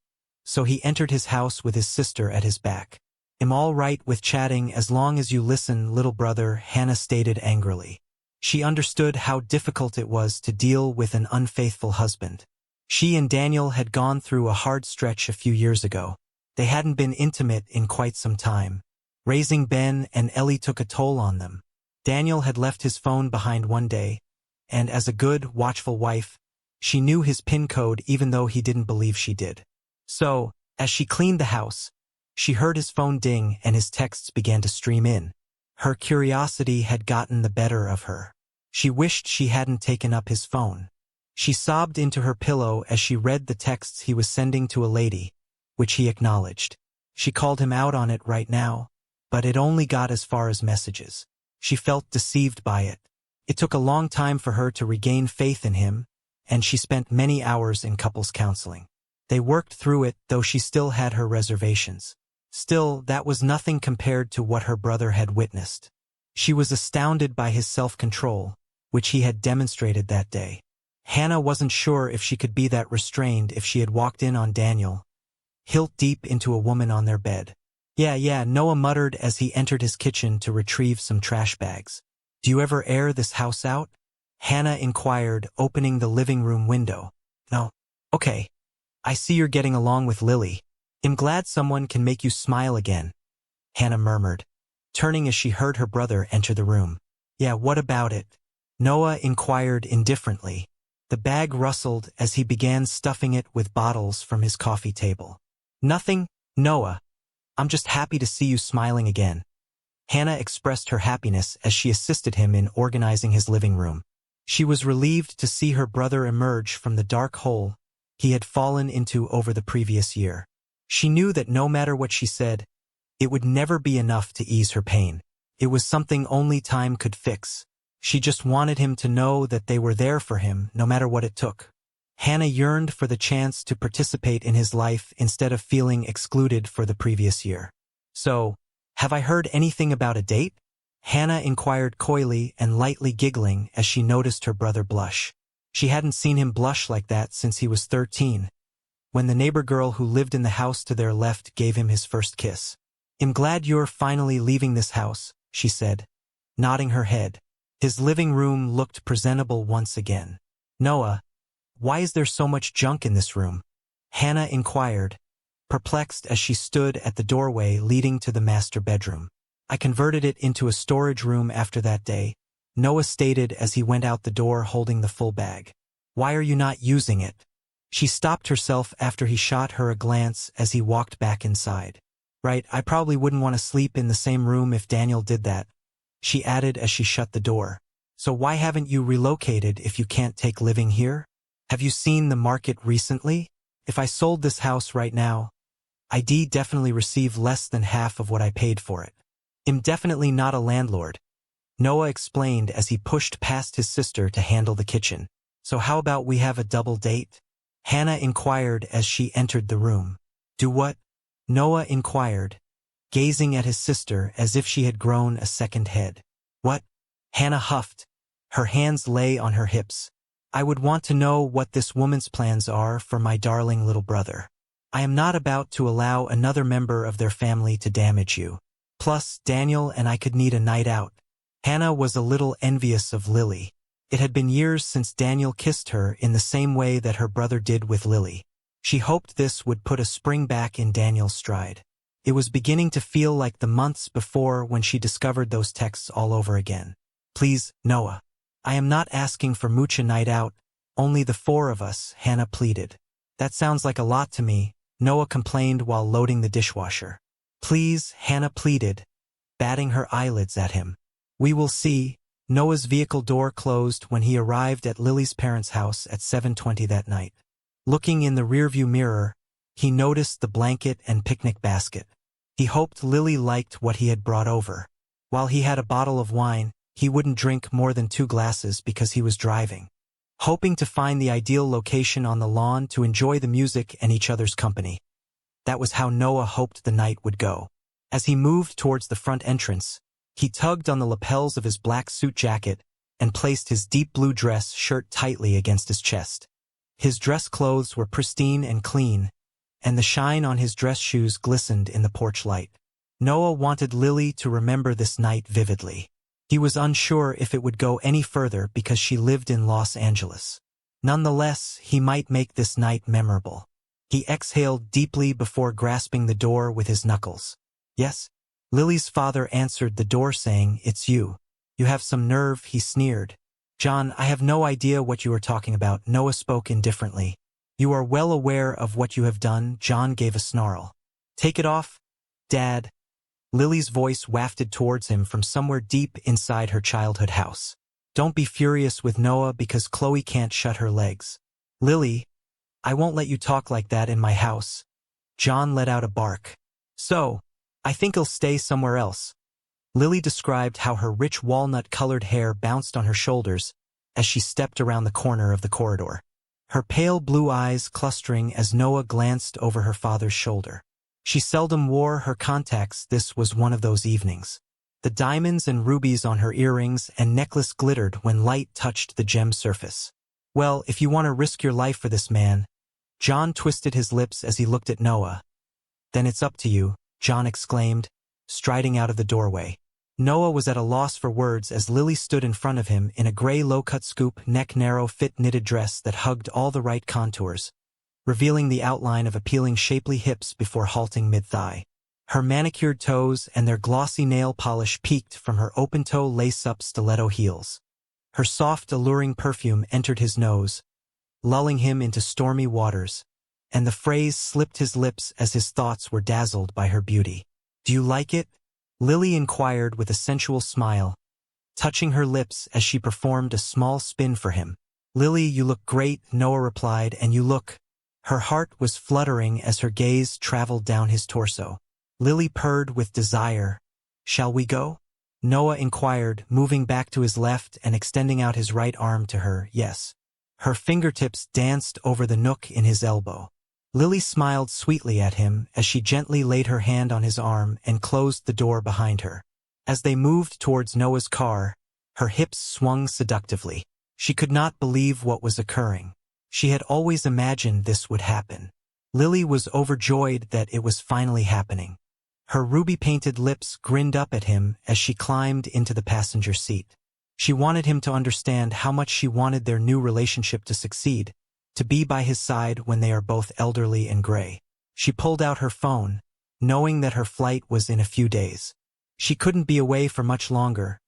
so he entered his house with his sister at his back. "I'm all right with chatting as long as you listen, little brother," Hannah stated angrily. She understood how difficult it was to deal with an unfaithful husband. She and Daniel had gone through a hard stretch a few years ago. They hadn't been intimate in quite some time. Raising Ben and Ellie took a toll on them. Daniel had left his phone behind one day, and as a good, watchful wife, she knew his PIN code even though he didn't believe she did. So, as she cleaned the house, she heard his phone ding and his texts began to stream in. Her curiosity had gotten the better of her. She wished she hadn't taken up his phone. She sobbed into her pillow as she read the texts he was sending to a lady, which he acknowledged. She called him out on it right now, but it only got as far as messages. She felt deceived by it. It took a long time for her to regain faith in him, and she spent many hours in couples counseling. They worked through it, though she still had her reservations. Still, that was nothing compared to what her brother had witnessed. She was astounded by his self-control, which he had demonstrated that day. Hannah wasn't sure if she could be that restrained if she had walked in on Daniel, hilt deep into a woman on their bed. Yeah, Noah muttered as he entered his kitchen to retrieve some trash bags. Do you ever air this house out? Hannah inquired, opening the living room window. No. Okay. I see you're getting along with Lily. I'm glad someone can make you smile again, Hannah murmured, turning as she heard her brother enter the room. Yeah, what about it? Noah inquired indifferently. The bag rustled as he began stuffing it with bottles from his coffee table. Nothing, Noah. I'm just happy to see you smiling again. Hannah expressed her happiness as she assisted him in organizing his living room. She was relieved to see her brother emerge from the dark hole he had fallen into over the previous year. She knew that no matter what she said, it would never be enough to ease her pain. It was something only time could fix. She just wanted him to know that they were there for him, no matter what it took. Hannah yearned for the chance to participate in his life instead of feeling excluded for the previous year. So, have I heard anything about a date? Hannah inquired coyly and lightly giggling as she noticed her brother blush. She hadn't seen him blush like that since he was 13, when the neighbor girl who lived in the house to their left gave him his first kiss. I'm glad you're finally leaving this house, she said, nodding her head. His living room looked presentable once again. Noah, why is there so much junk in this room? Hannah inquired, perplexed as she stood at the doorway leading to the master bedroom. I converted it into a storage room after that day, Noah stated as he went out the door holding the full bag. Why are you not using it? She stopped herself after he shot her a glance as he walked back inside. Right, I probably wouldn't want to sleep in the same room if Daniel did that, she added as she shut the door. So why haven't you relocated if you can't take living here? Have you seen the market recently? If I sold this house right now, I'd definitely receive less than half of what I paid for it. I'm definitely not a landlord, Noah explained as he pushed past his sister to handle the kitchen. So how about we have a double date? Hannah inquired as she entered the room. Do what? Noah inquired, gazing at his sister as if she had grown a second head. What? Hannah huffed. Her hands lay on her hips. I would want to know what this woman's plans are for my darling little brother. I am not about to allow another member of their family to damage you. Plus, Daniel and I could need a night out. Hannah was a little envious of Lily. It had been years since Daniel kissed her in the same way that her brother did with Lily. She hoped this would put a spring back in Daniel's stride. It was beginning to feel like the months before when she discovered those texts all over again. Please, Noah. I am not asking for Moocha night out, only the four of us, Hannah pleaded. That sounds like a lot to me, Noah complained while loading the dishwasher. Please, Hannah pleaded, batting her eyelids at him. We will see. Noah's vehicle door closed when he arrived at Lily's parents' house at 7:20 that night. Looking in the rearview mirror, he noticed the blanket and picnic basket. He hoped Lily liked what he had brought over. While he had a bottle of wine, he wouldn't drink more than 2 glasses because he was driving. Hoping to find the ideal location on the lawn to enjoy the music and each other's company. That was how Noah hoped the night would go. As he moved towards the front entrance, he tugged on the lapels of his black suit jacket and placed his deep blue dress shirt tightly against his chest. His dress clothes were pristine and clean, and the shine on his dress shoes glistened in the porch light. Noah wanted Lily to remember this night vividly. He was unsure if it would go any further because she lived in Los Angeles. Nonetheless, he might make this night memorable. He exhaled deeply before grasping the door with his knuckles. Yes? Lily's father answered the door saying, It's you. You have some nerve, he sneered. John, I have no idea what you are talking about, Noah spoke indifferently. You are well aware of what you have done, John gave a snarl. Take it off, Dad. Lily's voice wafted towards him from somewhere deep inside her childhood house. Don't be furious with Noah because Chloe can't shut her legs. Lily, I won't let you talk like that in my house. John let out a bark. So, I think I'll stay somewhere else. Lily described how her rich walnut-colored hair bounced on her shoulders as she stepped around the corner of the corridor. Her pale blue eyes clustering as Noah glanced over her father's shoulder. She seldom wore her contacts. This was one of those evenings. The diamonds and rubies on her earrings and necklace glittered when light touched the gem surface. "Well, if you want to risk your life for this man," John twisted his lips as he looked at Noah. "Then it's up to you," John exclaimed, striding out of the doorway. Noah was at a loss for words as Lily stood in front of him in a gray low-cut scoop neck narrow fit knitted dress that hugged all the right contours, revealing the outline of appealing shapely hips before halting mid-thigh. Her manicured toes and their glossy nail polish peeked from her open-toe lace-up stiletto heels. Her soft, alluring perfume entered his nose, lulling him into stormy waters, and the phrase slipped his lips as his thoughts were dazzled by her beauty. "Do you like it?" Lily inquired with a sensual smile, touching her lips as she performed a small spin for him. "Lily, you look great," Noah replied, "and you look—" Her heart was fluttering as her gaze traveled down his torso. Lily purred with desire. "Shall we go?" Noah inquired, moving back to his left and extending out his right arm to her. "Yes." Her fingertips danced over the nook in his elbow. Lily smiled sweetly at him as she gently laid her hand on his arm and closed the door behind her. As they moved towards Noah's car, her hips swung seductively. She could not believe what was occurring. She had always imagined this would happen. Lily was overjoyed that it was finally happening. Her ruby-painted lips grinned up at him as she climbed into the passenger seat. She wanted him to understand how much she wanted their new relationship to succeed, to be by his side when they are both elderly and gray. She pulled out her phone, knowing that her flight was in a few days. She couldn't be away for much longer,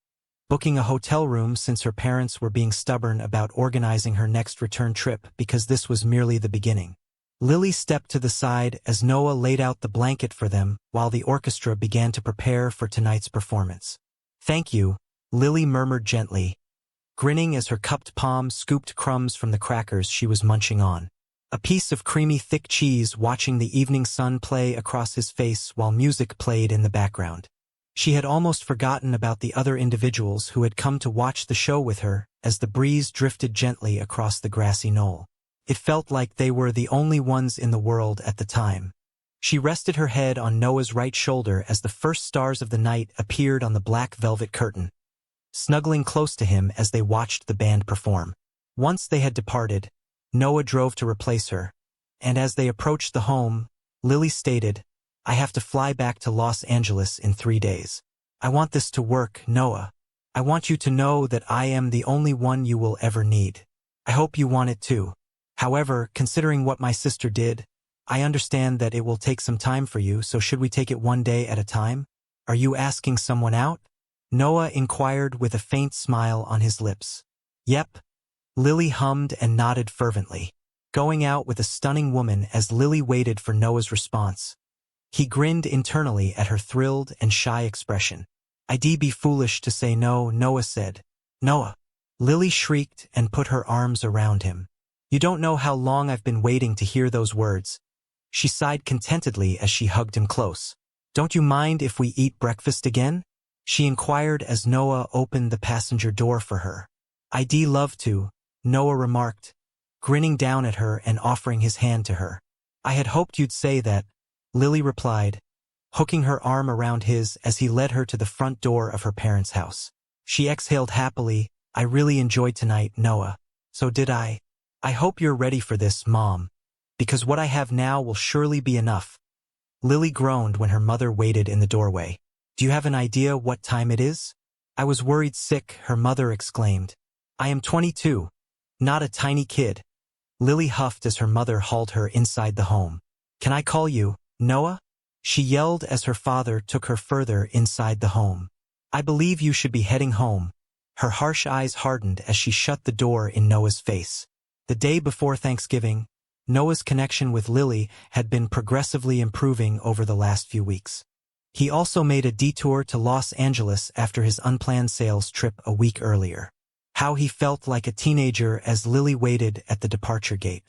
booking a hotel room since her parents were being stubborn about organizing her next return trip because this was merely the beginning. Lily stepped to the side as Noah laid out the blanket for them while the orchestra began to prepare for tonight's performance. "Thank you," Lily murmured gently, grinning as her cupped palm scooped crumbs from the crackers she was munching on. A piece of creamy thick cheese watching the evening sun play across his face while music played in the background. She had almost forgotten about the other individuals who had come to watch the show with her as the breeze drifted gently across the grassy knoll. It felt like they were the only ones in the world at the time. She rested her head on Noah's right shoulder as the first stars of the night appeared on the black velvet curtain, snuggling close to him as they watched the band perform. Once they had departed, Noah drove to replace her, and as they approached the home, Lily stated, "I have to fly back to Los Angeles in 3 days. I want this to work, Noah. I want you to know that I am the only one you will ever need. I hope you want it too. However, considering what my sister did, I understand that it will take some time for you, so should we take it one day at a time? Are you asking someone out?" Noah inquired with a faint smile on his lips. "Yep." Lily hummed and nodded fervently, going out with a stunning woman as Lily waited for Noah's response. He grinned internally at her thrilled and shy expression. "I'd be foolish to say no," Noah said. "Noah!" Lily shrieked and put her arms around him. "You don't know how long I've been waiting to hear those words." She sighed contentedly as she hugged him close. "Don't you mind if we eat breakfast again?" she inquired as Noah opened the passenger door for her. "I'd love to," Noah remarked, grinning down at her and offering his hand to her. "I had hoped you'd say that," Lily replied, hooking her arm around his as he led her to the front door of her parents' house. She exhaled happily. "I really enjoyed tonight, Noah." "So did I. I hope you're ready for this, Mom, because what I have now will surely be enough." Lily groaned when her mother waited in the doorway. "Do you have an idea what time it is?" "I was worried sick," her mother exclaimed. "I am 22. Not a tiny kid." Lily huffed as her mother hauled her inside the home. "Can I call you, Noah?" she yelled as her father took her further inside the home. "I believe you should be heading home." Her harsh eyes hardened as she shut the door in Noah's face. The day before Thanksgiving, Noah's connection with Lily had been progressively improving over the last few weeks. He also made a detour to Los Angeles after his unplanned sales trip a week earlier. How he felt like a teenager as Lily waited at the departure gate.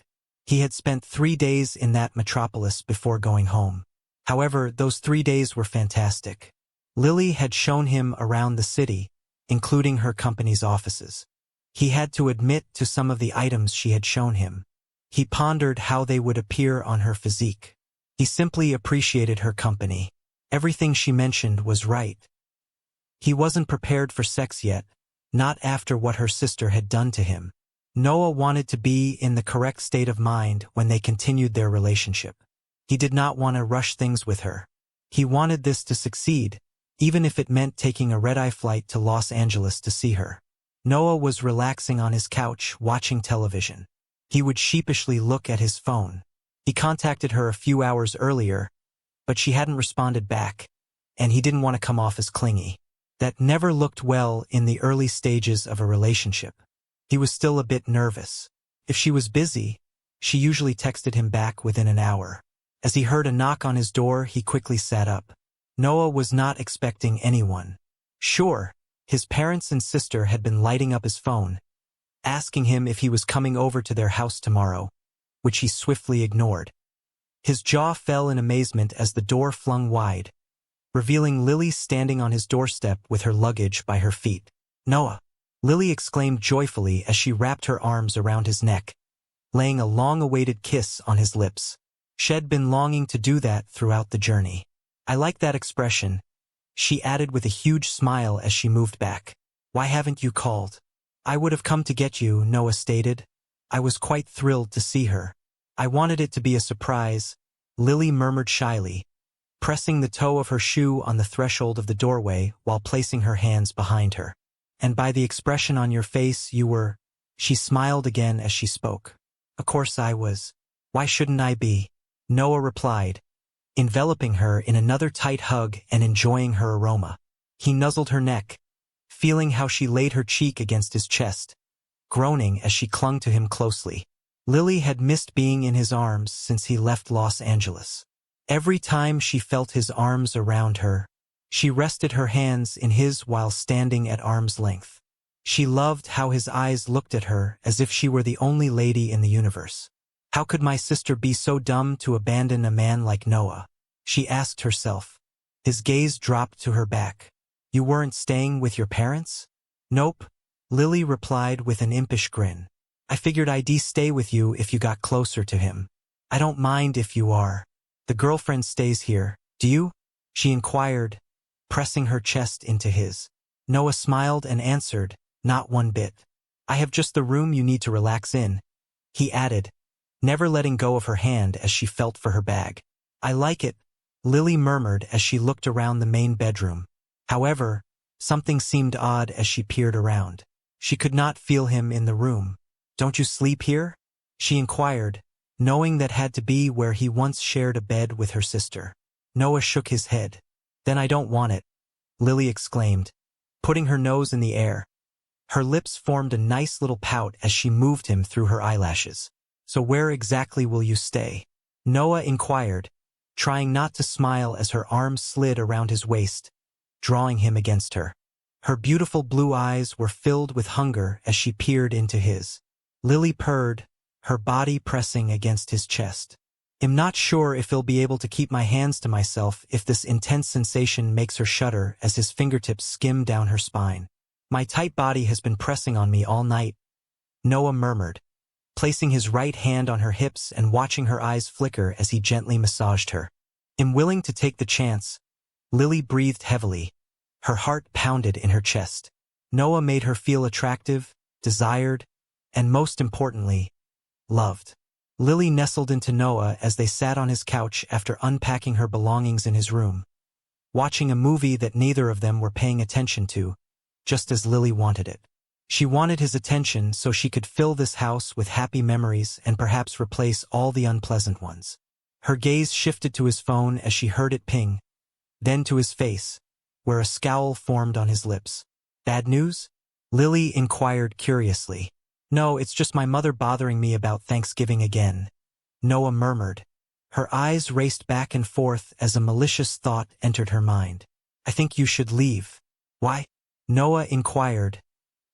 He had spent 3 days in that metropolis before going home. However, those 3 days were fantastic. Lily had shown him around the city, including her company's offices. He had to admit to some of the items she had shown him. He pondered how they would appear on her physique. He simply appreciated her company. Everything she mentioned was right. He wasn't prepared for sex yet, not after what her sister had done to him. Noah wanted to be in the correct state of mind when they continued their relationship. He did not want to rush things with her. He wanted this to succeed, even if it meant taking a red-eye flight to Los Angeles to see her. Noah was relaxing on his couch, watching television. He would sheepishly look at his phone. He contacted her a few hours earlier, but she hadn't responded back, and he didn't want to come off as clingy. That never looked well in the early stages of a relationship. He was still a bit nervous. If she was busy, she usually texted him back within an hour. As he heard a knock on his door, he quickly sat up. Noah was not expecting anyone. Sure, his parents and sister had been lighting up his phone, asking him if he was coming over to their house tomorrow, which he swiftly ignored. His jaw fell in amazement as the door flung wide, revealing Lily standing on his doorstep with her luggage by her feet. "Noah!" Lily exclaimed joyfully as she wrapped her arms around his neck, laying a long-awaited kiss on his lips. She'd been longing to do that throughout the journey. "I like that expression," she added with a huge smile as she moved back. "Why haven't you called?" "I would have come to get you," Noah stated. "I was quite thrilled to see her." "I wanted it to be a surprise," Lily murmured shyly, pressing the toe of her shoe on the threshold of the doorway while placing her hands behind her. "And by the expression on your face, you were—" She smiled again as she spoke. "Of course I was. Why shouldn't I be?" Noah replied, enveloping her in another tight hug and enjoying her aroma. He nuzzled her neck, feeling how she laid her cheek against his chest, groaning as she clung to him closely. Lily had missed being in his arms since he left Los Angeles. Every time she felt his arms around her, she rested her hands in his while standing at arm's length. She loved how his eyes looked at her as if she were the only lady in the universe. How could my sister be so dumb to abandon a man like Noah? She asked herself. His gaze dropped to her back. "You weren't staying with your parents?" "Nope," Lily replied with an impish grin. "I figured I'd stay with you if you got closer to him." "I don't mind if you are. The girlfriend stays here, do you?" she inquired, pressing her chest into his. Noah smiled and answered, "Not one bit. I have just the room you need to relax in," he added, never letting go of her hand as she felt for her bag. "I like it," Lily murmured as she looked around the main bedroom. However, something seemed odd as she peered around. She could not feel him in the room. "Don't you sleep here?" she inquired, knowing that had to be where he once shared a bed with her sister. Noah shook his head. "Then I don't want it," Lily exclaimed, putting her nose in the air. Her lips formed a nice little pout as she moved him through her eyelashes. "So where exactly will you stay?" Noah inquired, trying not to smile as her arms slid around his waist, drawing him against her. Her beautiful blue eyes were filled with hunger as she peered into his. Lily purred, her body pressing against his chest. "I'm not sure if I'll be able to keep my hands to myself if this intense sensation makes her shudder as his fingertips skim down her spine. My tight body has been pressing on me all night," Noah murmured, placing his right hand on her hips and watching her eyes flicker as he gently massaged her. "I'm willing to take the chance," Lily breathed heavily. Her heart pounded in her chest. Noah made her feel attractive, desired, and most importantly, loved. Lily nestled into Noah as they sat on his couch after unpacking her belongings in his room, watching a movie that neither of them were paying attention to, just as Lily wanted it. She wanted his attention so she could fill this house with happy memories and perhaps replace all the unpleasant ones. Her gaze shifted to his phone as she heard it ping, then to his face, where a scowl formed on his lips. "Bad news?" Lily inquired curiously. "No, it's just my mother bothering me about Thanksgiving again," Noah murmured. Her eyes raced back and forth as a malicious thought entered her mind. "I think you should leave." "Why?" Noah inquired,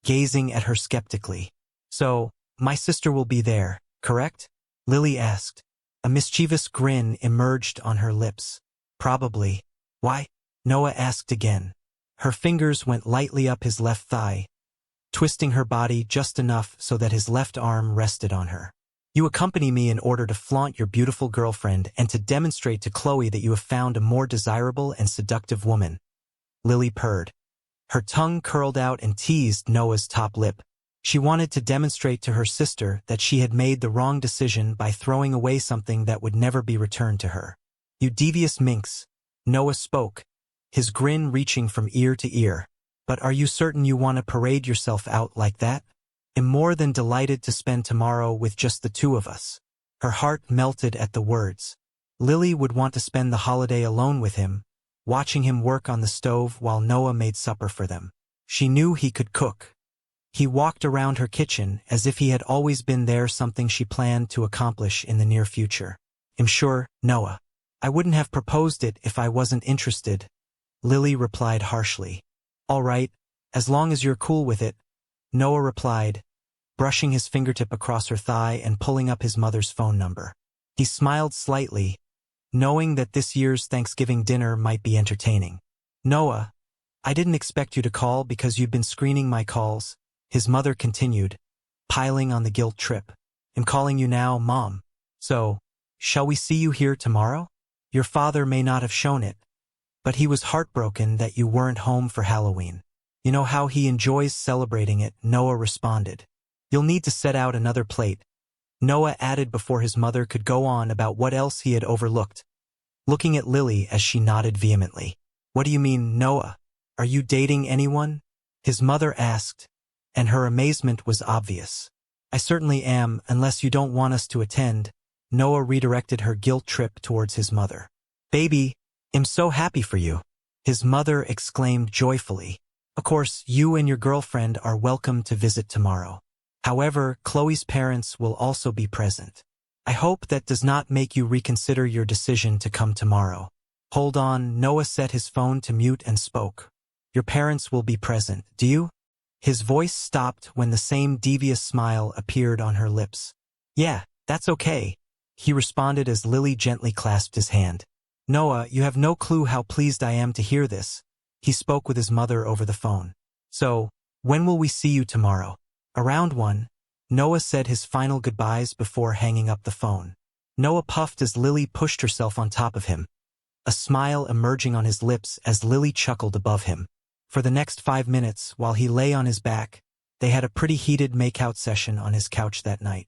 gazing at her skeptically. "So, my sister will be there, correct?" Lily asked. A mischievous grin emerged on her lips. "Probably." "Why?" Noah asked again. Her fingers went lightly up his left thigh, twisting her body just enough so that his left arm rested on her. "You accompany me in order to flaunt your beautiful girlfriend and to demonstrate to Chloe that you have found a more desirable and seductive woman," Lily purred. Her tongue curled out and teased Noah's top lip. She wanted to demonstrate to her sister that she had made the wrong decision by throwing away something that would never be returned to her. "You devious minx," Noah spoke, his grin reaching from ear to ear. "But are you certain you want to parade yourself out like that? I'm more than delighted to spend tomorrow with just the two of us." Her heart melted at the words. Lily would want to spend the holiday alone with him, watching him work on the stove while Noah made supper for them. She knew he could cook. He walked around her kitchen as if he had always been there, something she planned to accomplish in the near future. "I'm sure, Noah. I wouldn't have proposed it if I wasn't interested," Lily replied harshly. "All right, as long as you're cool with it," Noah replied, brushing his fingertip across her thigh and pulling up his mother's phone number. He smiled slightly, knowing that this year's Thanksgiving dinner might be entertaining. "Noah, I didn't expect you to call because you've been screening my calls," his mother continued, piling on the guilt trip. "I'm calling you now, Mom. So, shall we see you here tomorrow? Your father may not have shown it, but he was heartbroken that you weren't home for Halloween. You know how he enjoys celebrating it," Noah responded. "You'll need to set out another plate," Noah added before his mother could go on about what else he had overlooked, looking at Lily as she nodded vehemently. "What do you mean, Noah? Are you dating anyone?" his mother asked, and her amazement was obvious. "I certainly am, unless you don't want us to attend," Noah redirected her guilt trip towards his mother. "Baby, I'm so happy for you," his mother exclaimed joyfully. "Of course, you and your girlfriend are welcome to visit tomorrow. However, Chloe's parents will also be present. I hope that does not make you reconsider your decision to come tomorrow." "Hold on," Noah set his phone to mute and spoke. "Your parents will be present, do you?" His voice stopped when the same devious smile appeared on her lips. "Yeah, that's okay," he responded as Lily gently clasped his hand. "Noah, you have no clue how pleased I am to hear this," he spoke with his mother over the phone. "So, when will we see you tomorrow?" "Around 1, Noah said his final goodbyes before hanging up the phone. Noah puffed as Lily pushed herself on top of him, a smile emerging on his lips as Lily chuckled above him. For the next 5 minutes, while he lay on his back, they had a pretty heated make-out session on his couch that night.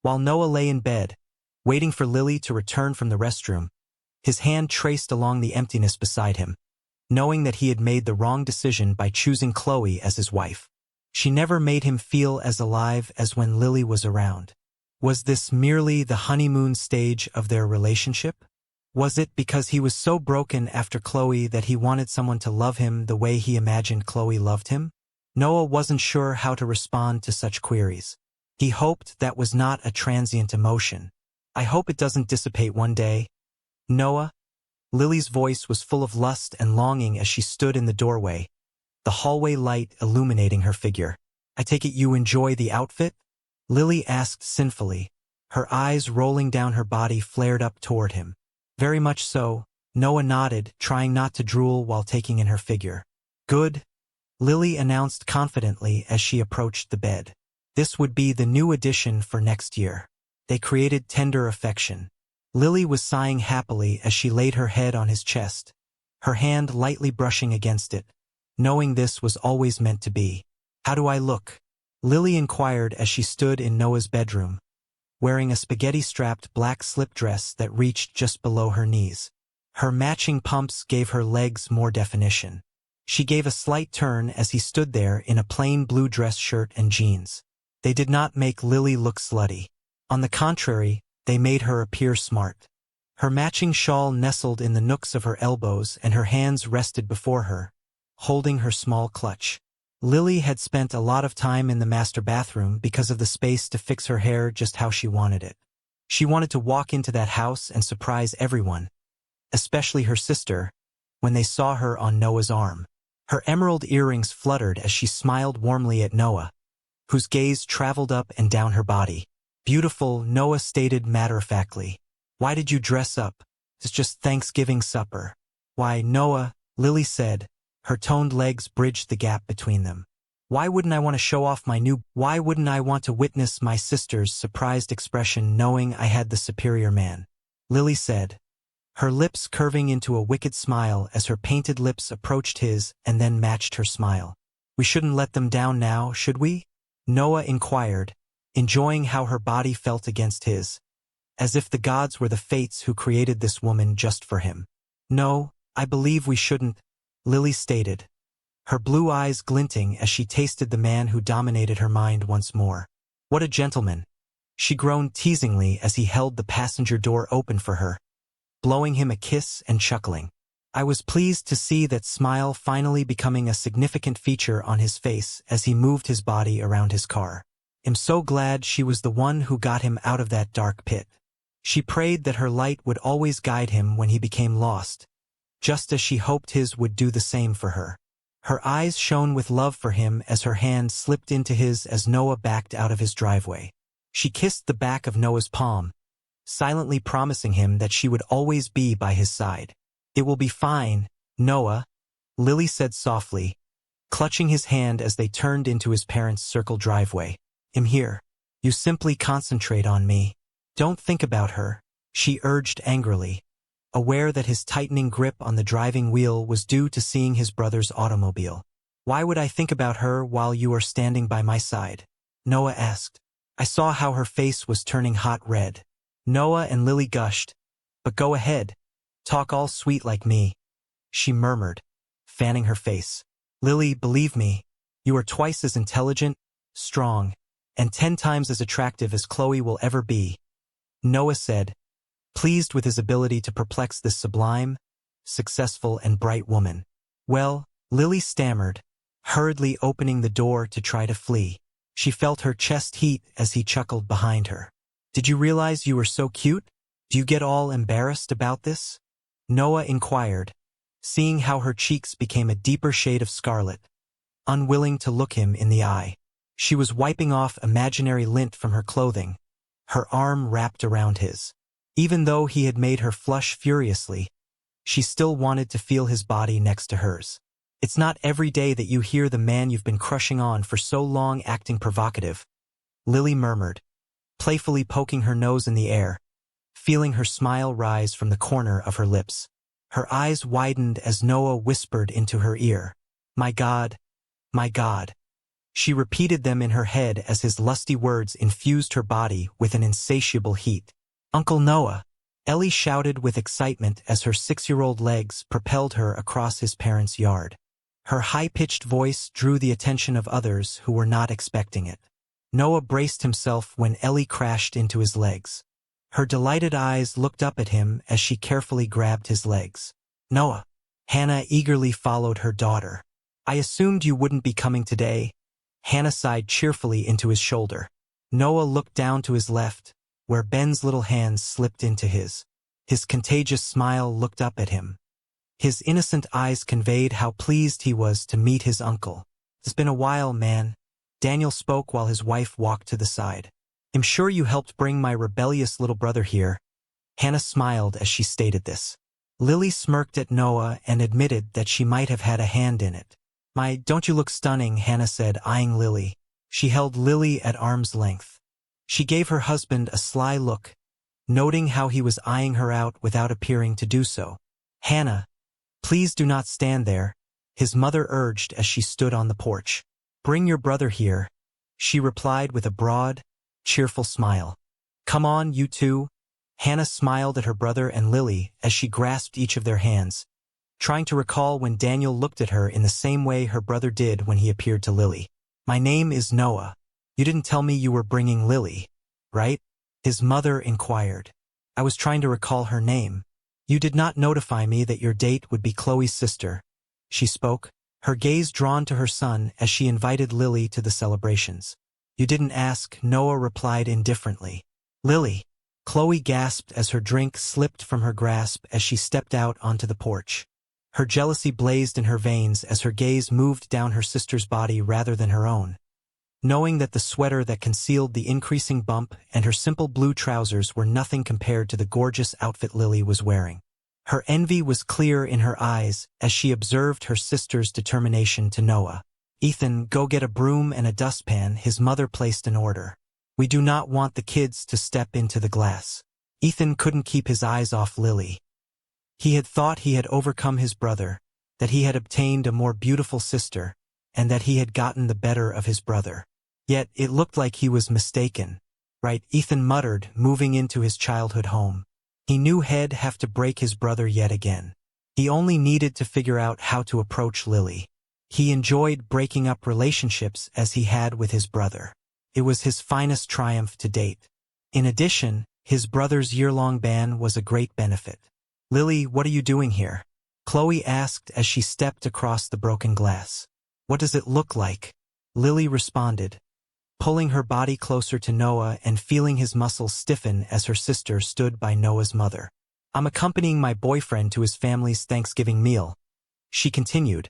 While Noah lay in bed, waiting for Lily to return from the restroom, his hand traced along the emptiness beside him, knowing that he had made the wrong decision by choosing Chloe as his wife. She never made him feel as alive as when Lily was around. Was this merely the honeymoon stage of their relationship? Was it because he was so broken after Chloe that he wanted someone to love him the way he imagined Chloe loved him? Noah wasn't sure how to respond to such queries. He hoped that was not a transient emotion. "I hope it doesn't dissipate one day, Noah." Lily's voice was full of lust and longing as she stood in the doorway, the hallway light illuminating her figure. "I take it you enjoy the outfit?" Lily asked sinfully, her eyes rolling down her body flared up toward him. "Very much so," Noah nodded, trying not to drool while taking in her figure. "Good," Lily announced confidently as she approached the bed. This would be the new addition for next year. They created tender affection. Lily was sighing happily as she laid her head on his chest, her hand lightly brushing against it, knowing this was always meant to be. "How do I look?" Lily inquired as she stood in Noah's bedroom, wearing a spaghetti-strapped black slip dress that reached just below her knees. Her matching pumps gave her legs more definition. She gave a slight turn as he stood there in a plain blue dress shirt and jeans. They did not make Lily look slutty. On the contrary, they made her appear smart. Her matching shawl nestled in the nooks of her elbows and her hands rested before her, holding her small clutch. Lily had spent a lot of time in the master bathroom because of the space to fix her hair just how she wanted it. She wanted to walk into that house and surprise everyone, especially her sister, when they saw her on Noah's arm. Her emerald earrings fluttered as she smiled warmly at Noah, whose gaze traveled up and down her body. "Beautiful," Noah stated matter-of-factly. "Why did you dress up? It's just Thanksgiving supper." "Why, Noah," Lily said, her toned legs bridged the gap between them. Why wouldn't I want to show off why wouldn't I want to witness my sister's surprised expression knowing I had the superior man?" Lily said, her lips curving into a wicked smile as her painted lips approached his and then matched her smile. "We shouldn't let them down now, should we?" Noah inquired, enjoying how her body felt against his, as if the gods were the fates who created this woman just for him. "No, I believe we shouldn't," Lily stated, her blue eyes glinting as she tasted the man who dominated her mind once more. "What a gentleman," she groaned teasingly as he held the passenger door open for her, blowing him a kiss and chuckling. I was pleased to see that smile finally becoming a significant feature on his face as he moved his body around his car. "I'm so glad she was the one who got him out of that dark pit." She prayed that her light would always guide him when he became lost, just as she hoped his would do the same for her. Her eyes shone with love for him as her hand slipped into his as Noah backed out of his driveway. She kissed the back of Noah's palm, silently promising him that she would always be by his side. "It will be fine, Noah," Lily said softly, clutching his hand as they turned into his parents' circle driveway. "I'm here. You simply concentrate on me. Don't think about her," she urged angrily, aware that his tightening grip on the driving wheel was due to seeing his brother's automobile. "Why would I think about her while you are standing by my side?" Noah asked. I saw how her face was turning hot red. Noah and Lily gushed. "But go ahead. Talk all sweet like me," she murmured, fanning her face. "Lily, believe me, you are twice as intelligent, strong, and 10 times as attractive as Chloe will ever be," Noah said, pleased with his ability to perplex this sublime, successful, and bright woman. "Well," Lily stammered, hurriedly opening the door to try to flee. She felt her chest heat as he chuckled behind her. "Did you realize you were so cute? Do you get all embarrassed about this?" Noah inquired, seeing how her cheeks became a deeper shade of scarlet, unwilling to look him in the eye. She was wiping off imaginary lint from her clothing, her arm wrapped around his. Even though he had made her flush furiously, she still wanted to feel his body next to hers. "It's not every day that you hear the man you've been crushing on for so long acting provocative," Lily murmured, playfully poking her nose in the air, feeling her smile rise from the corner of her lips. Her eyes widened as Noah whispered into her ear, "My God, my God." She repeated them in her head as his lusty words infused her body with an insatiable heat. "Uncle Noah," Ellie shouted with excitement as her 6-year-old legs propelled her across his parents' yard. Her high-pitched voice drew the attention of others who were not expecting it. Noah braced himself when Ellie crashed into his legs. Her delighted eyes looked up at him as she carefully grabbed his legs. "Noah." Hannah eagerly followed her daughter. "I assumed you wouldn't be coming today." Hannah sighed cheerfully into his shoulder. Noah looked down to his left, where Ben's little hands slipped into his. His contagious smile looked up at him. His innocent eyes conveyed how pleased he was to meet his uncle. "It's been a while, man," Daniel spoke while his wife walked to the side. "I'm sure you helped bring my rebellious little brother here." Hannah smiled as she stated this. Lily smirked at Noah and admitted that she might have had a hand in it. Don't you look stunning," Hannah said, eyeing Lily. She held Lily at arm's length. She gave her husband a sly look, noting how he was eyeing her out without appearing to do so. "Hannah, please do not stand there," his mother urged as she stood on the porch. "Bring your brother here," she replied with a broad, cheerful smile. "Come on, you two." Hannah smiled at her brother and Lily as she grasped each of their hands, trying to recall when Daniel looked at her in the same way her brother did when he appeared to Lily. "My name is Noah. You didn't tell me you were bringing Lily, right?" his mother inquired. "I was trying to recall her name." "You did not notify me that your date would be Chloe's sister," she spoke, her gaze drawn to her son as she invited Lily to the celebrations. "You didn't ask," Noah replied indifferently. "Lily," Chloe gasped as her drink slipped from her grasp as she stepped out onto the porch. Her jealousy blazed in her veins as her gaze moved down her sister's body rather than her own, knowing that the sweater that concealed the increasing bump and her simple blue trousers were nothing compared to the gorgeous outfit Lily was wearing. Her envy was clear in her eyes as she observed her sister's determination to Noah. "Ethan, go get a broom and a dustpan," his mother placed an order. "We do not want the kids to step into the glass." Ethan couldn't keep his eyes off Lily. He had thought he had overcome his brother, that he had obtained a more beautiful sister, and that he had gotten the better of his brother. Yet it looked like he was mistaken. Right, Ethan muttered, moving into his childhood home. He knew he'd have to break his brother yet again. He only needed to figure out how to approach Lily. He enjoyed breaking up relationships as he had with his brother. It was his finest triumph to date. In addition, his brother's year-long ban was a great benefit. "Lily, what are you doing here?" Chloe asked as she stepped across the broken glass. "What does it look like?" Lily responded, pulling her body closer to Noah and feeling his muscles stiffen as her sister stood by Noah's mother. "I'm accompanying my boyfriend to his family's Thanksgiving meal," she continued,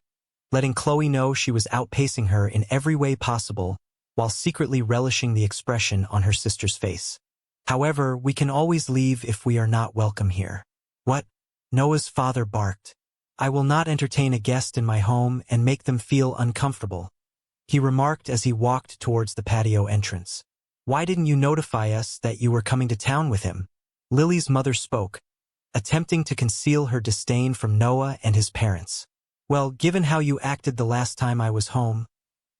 letting Chloe know she was outpacing her in every way possible while secretly relishing the expression on her sister's face. "However, we can always leave if we are not welcome here." "What?" Noah's father barked. "I will not entertain a guest in my home and make them feel uncomfortable," he remarked as he walked towards the patio entrance. "Why didn't you notify us that you were coming to town with him?" Lily's mother spoke, attempting to conceal her disdain from Noah and his parents. "Well, given how you acted the last time I was home,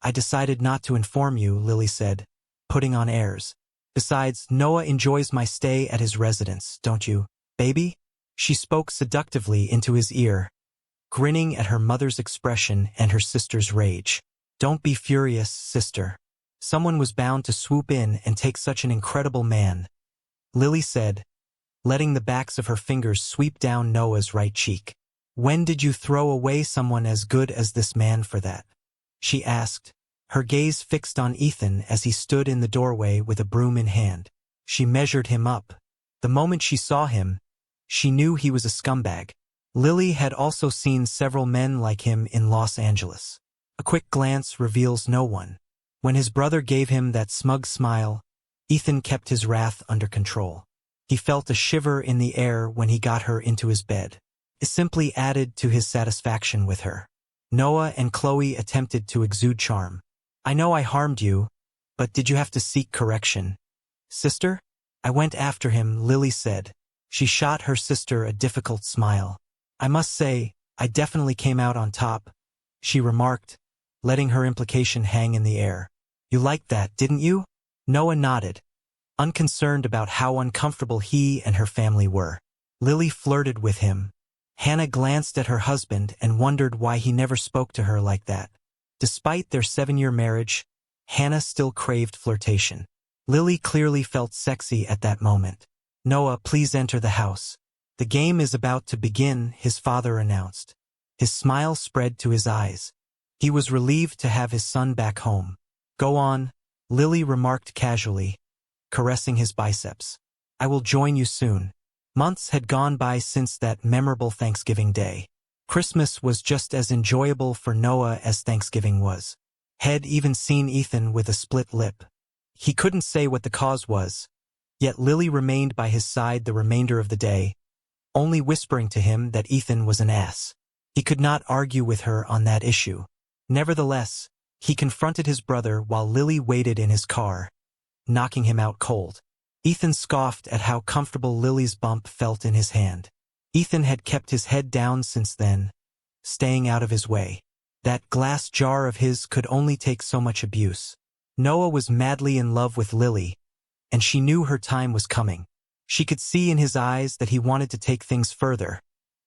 I decided not to inform you," Lily said, putting on airs. "Besides, Noah enjoys my stay at his residence, don't you, baby?" She spoke seductively into his ear, grinning at her mother's expression and her sister's rage. "Don't be furious, sister. Someone was bound to swoop in and take such an incredible man," Lily said, letting the backs of her fingers sweep down Noah's right cheek. "When did you throw away someone as good as this man for that?" she asked, her gaze fixed on Ethan as he stood in the doorway with a broom in hand. She measured him up. The moment she saw him, she knew he was a scumbag. Lily had also seen several men like him in Los Angeles. A quick glance reveals no one. When his brother gave him that smug smile, Ethan kept his wrath under control. He felt a shiver in the air when he got her into his bed. It simply added to his satisfaction with her. Noah and Chloe attempted to exude charm. "I know I harmed you, but did you have to seek correction, sister?" "I went after him," Lily said. She shot her sister a difficult smile. "I must say, I definitely came out on top," she remarked, letting her implication hang in the air. "You liked that, didn't you?" Noah nodded, unconcerned about how uncomfortable he and her family were. Lily flirted with him. Hannah glanced at her husband and wondered why he never spoke to her like that. Despite their 7-year marriage, Hannah still craved flirtation. Lily clearly felt sexy at that moment. "Noah, please enter the house. The game is about to begin," his father announced. His smile spread to his eyes. He was relieved to have his son back home. "Go on," Lily remarked casually, caressing his biceps. "I will join you soon." Months had gone by since that memorable Thanksgiving day. Christmas was just as enjoyable for Noah as Thanksgiving was. He'd even seen Ethan with a split lip. He couldn't say what the cause was, yet Lily remained by his side the remainder of the day, only whispering to him that Ethan was an ass. He could not argue with her on that issue. Nevertheless, he confronted his brother while Lily waited in his car, knocking him out cold. Ethan scoffed at how comfortable Lily's bump felt in his hand. Ethan had kept his head down since then, staying out of his way. That glass jar of his could only take so much abuse. Noah was madly in love with Lily, and she knew her time was coming. She could see in his eyes that he wanted to take things further,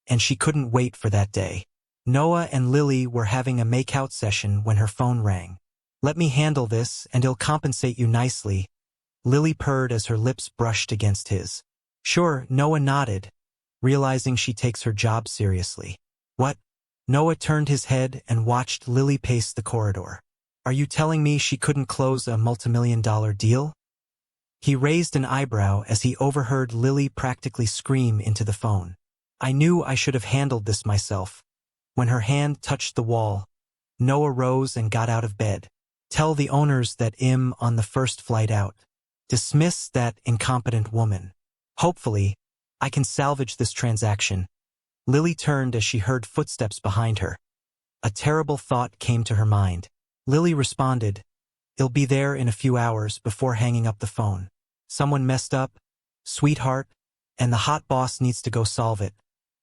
and she couldn't wait for that day. Noah and Lily were having a make-out session when her phone rang. "Let me handle this, and I'll compensate you nicely," Lily purred as her lips brushed against his. "Sure," Noah nodded, realizing she takes her job seriously. "What?" Noah turned his head and watched Lily pace the corridor. "Are you telling me she couldn't close a multimillion-dollar deal?" He raised an eyebrow as he overheard Lily practically scream into the phone. "I knew I should have handled this myself." When her hand touched the wall, Noah rose and got out of bed. "Tell the owners that I'm on the first flight out. Dismiss that incompetent woman. Hopefully, I can salvage this transaction." Lily turned as she heard footsteps behind her. A terrible thought came to her mind. Lily responded, "I'll be there in a few hours," before hanging up the phone. "Someone messed up, sweetheart, and the hot boss needs to go solve it,"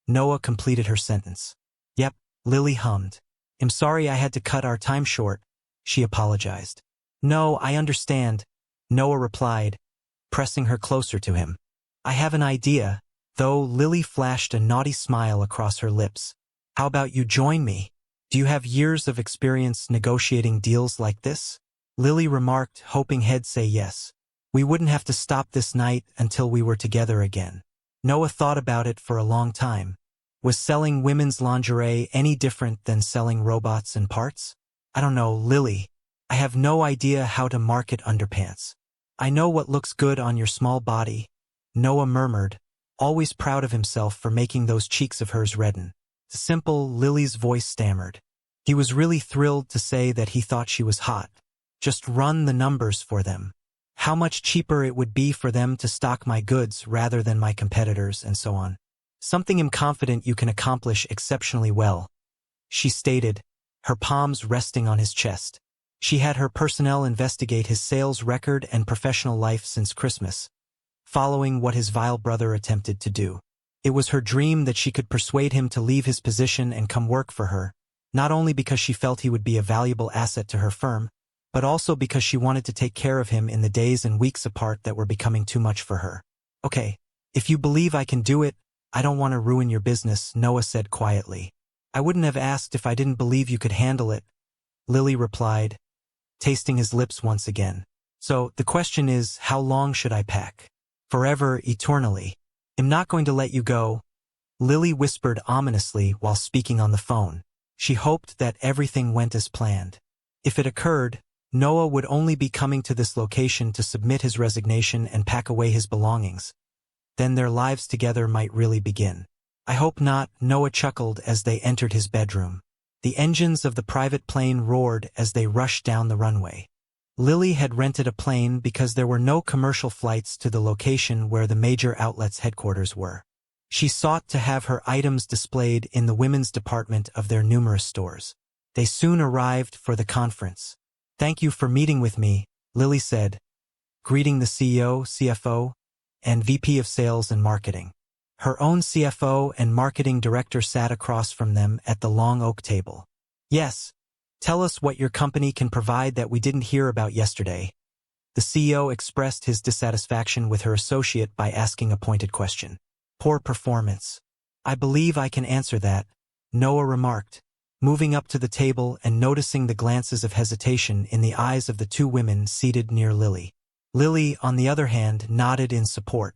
Noah completed her sentence. Yep, Lily hummed. I'm sorry I had to cut our time short, she apologized. No, I understand, Noah replied, pressing her closer to him. I have an idea, though. Lily flashed a naughty smile across her lips. How about you join me? Do you have years of experience negotiating deals like this? Lily remarked, hoping he'd say yes. We wouldn't have to stop this night until we were together again. Noah thought about it for a long time. Was selling women's lingerie any different than selling robots and parts? I don't know, Lily. I have no idea how to market underpants. I know what looks good on your small body, Noah murmured, always proud of himself for making those cheeks of hers redden. Simple, Lily's voice stammered. He was really thrilled to say that he thought she was hot. Just run the numbers for them. How much cheaper it would be for them to stock my goods rather than my competitors, and so on. Something I'm confident you can accomplish exceptionally well, she stated, her palms resting on his chest. She had her personnel investigate his sales record and professional life since Christmas, following what his vile brother attempted to do. It was her dream that she could persuade him to leave his position and come work for her, not only because she felt he would be a valuable asset to her firm, but also because she wanted to take care of him in the days and weeks apart that were becoming too much for her. Okay, if you believe I can do it, I don't want to ruin your business, Noah said quietly. I wouldn't have asked if I didn't believe you could handle it, Lily replied, tasting his lips once again. So, the question is, how long should I pack? Forever, eternally. I'm not going to let you go, Lily whispered ominously while speaking on the phone. She hoped that everything went as planned. If it occurred, Noah would only be coming to this location to submit his resignation and pack away his belongings. Then their lives together might really begin. I hope not, Noah chuckled as they entered his bedroom. The engines of the private plane roared as they rushed down the runway. Lily had rented a plane because there were no commercial flights to the location where the major outlet's headquarters were. She sought to have her items displayed in the women's department of their numerous stores. They soon arrived for the conference. Thank you for meeting with me, Lily said, greeting the CEO, CFO, and VP of Sales and Marketing. Her own CFO and marketing director sat across from them at the long oak table. Yes, tell us what your company can provide that we didn't hear about yesterday. The CEO expressed his dissatisfaction with her associate by asking a pointed question. Poor performance. I believe I can answer that, Noah remarked, moving up to the table and noticing the glances of hesitation in the eyes of the two women seated near Lily. Lily, on the other hand, nodded in support.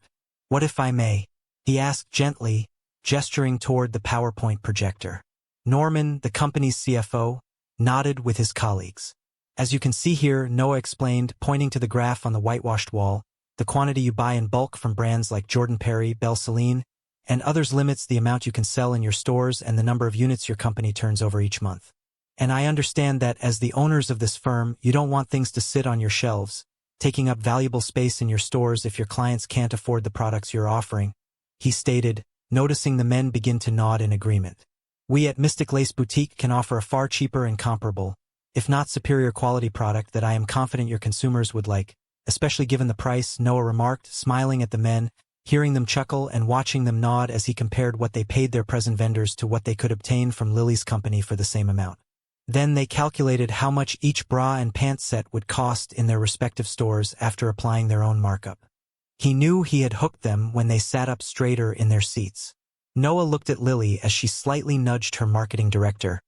What if I may? He asked gently, gesturing toward the PowerPoint projector. Norman, the company's CFO, nodded with his colleagues. As you can see here, Noah explained, pointing to the graph on the whitewashed wall, the quantity you buy in bulk from brands like Jordan Perry, Belle Celine, and others limits the amount you can sell in your stores and the number of units your company turns over each month. And I understand that as the owners of this firm, you don't want things to sit on your shelves, taking up valuable space in your stores if your clients can't afford the products you're offering, he stated, noticing the men begin to nod in agreement. We at Mystic Lace Boutique can offer a far cheaper and comparable, if not superior quality product that I am confident your consumers would like, especially given the price, Noah remarked, smiling at the men, hearing them chuckle and watching them nod as he compared what they paid their present vendors to what they could obtain from Lily's company for the same amount. Then they calculated how much each bra and pants set would cost in their respective stores after applying their own markup. He knew he had hooked them when they sat up straighter in their seats. Noah looked at Lily as she slightly nudged her marketing director,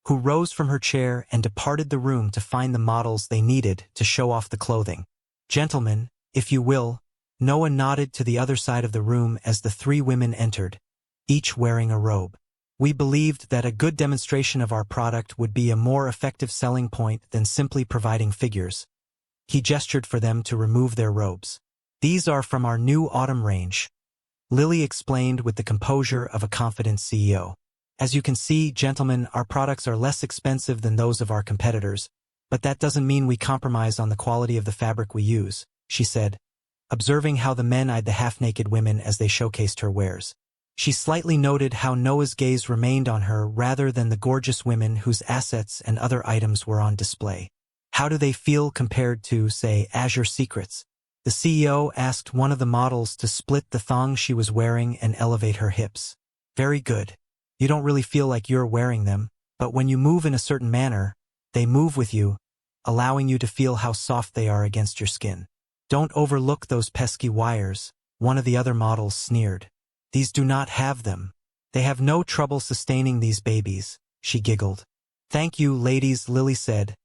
who rose from her chair and departed the room to find the models they needed to show off the clothing. Gentlemen, if you will, Noah nodded to the other side of the room as the three women entered, each wearing a robe. We believed that a good demonstration of our product would be a more effective selling point than simply providing figures. He gestured for them to remove their robes. These are from our new autumn range, Lily explained with the composure of a confident CEO. As you can see, gentlemen, our products are less expensive than those of our competitors, but that doesn't mean we compromise on the quality of the fabric we use, she said, observing how the men eyed the half-naked women as they showcased her wares. She slightly noted how Noah's gaze remained on her rather than the gorgeous women whose assets and other items were on display. How do they feel compared to, say, Azure Secrets? The CEO asked one of the models to split the thong she was wearing and elevate her hips. Very good. You don't really feel like you're wearing them, but when you move in a certain manner, they move with you, allowing you to feel how soft they are against your skin. Don't overlook those pesky wires, one of the other models sneered. These do not have them. They have no trouble sustaining these babies, she giggled. Thank you, ladies, Lily said,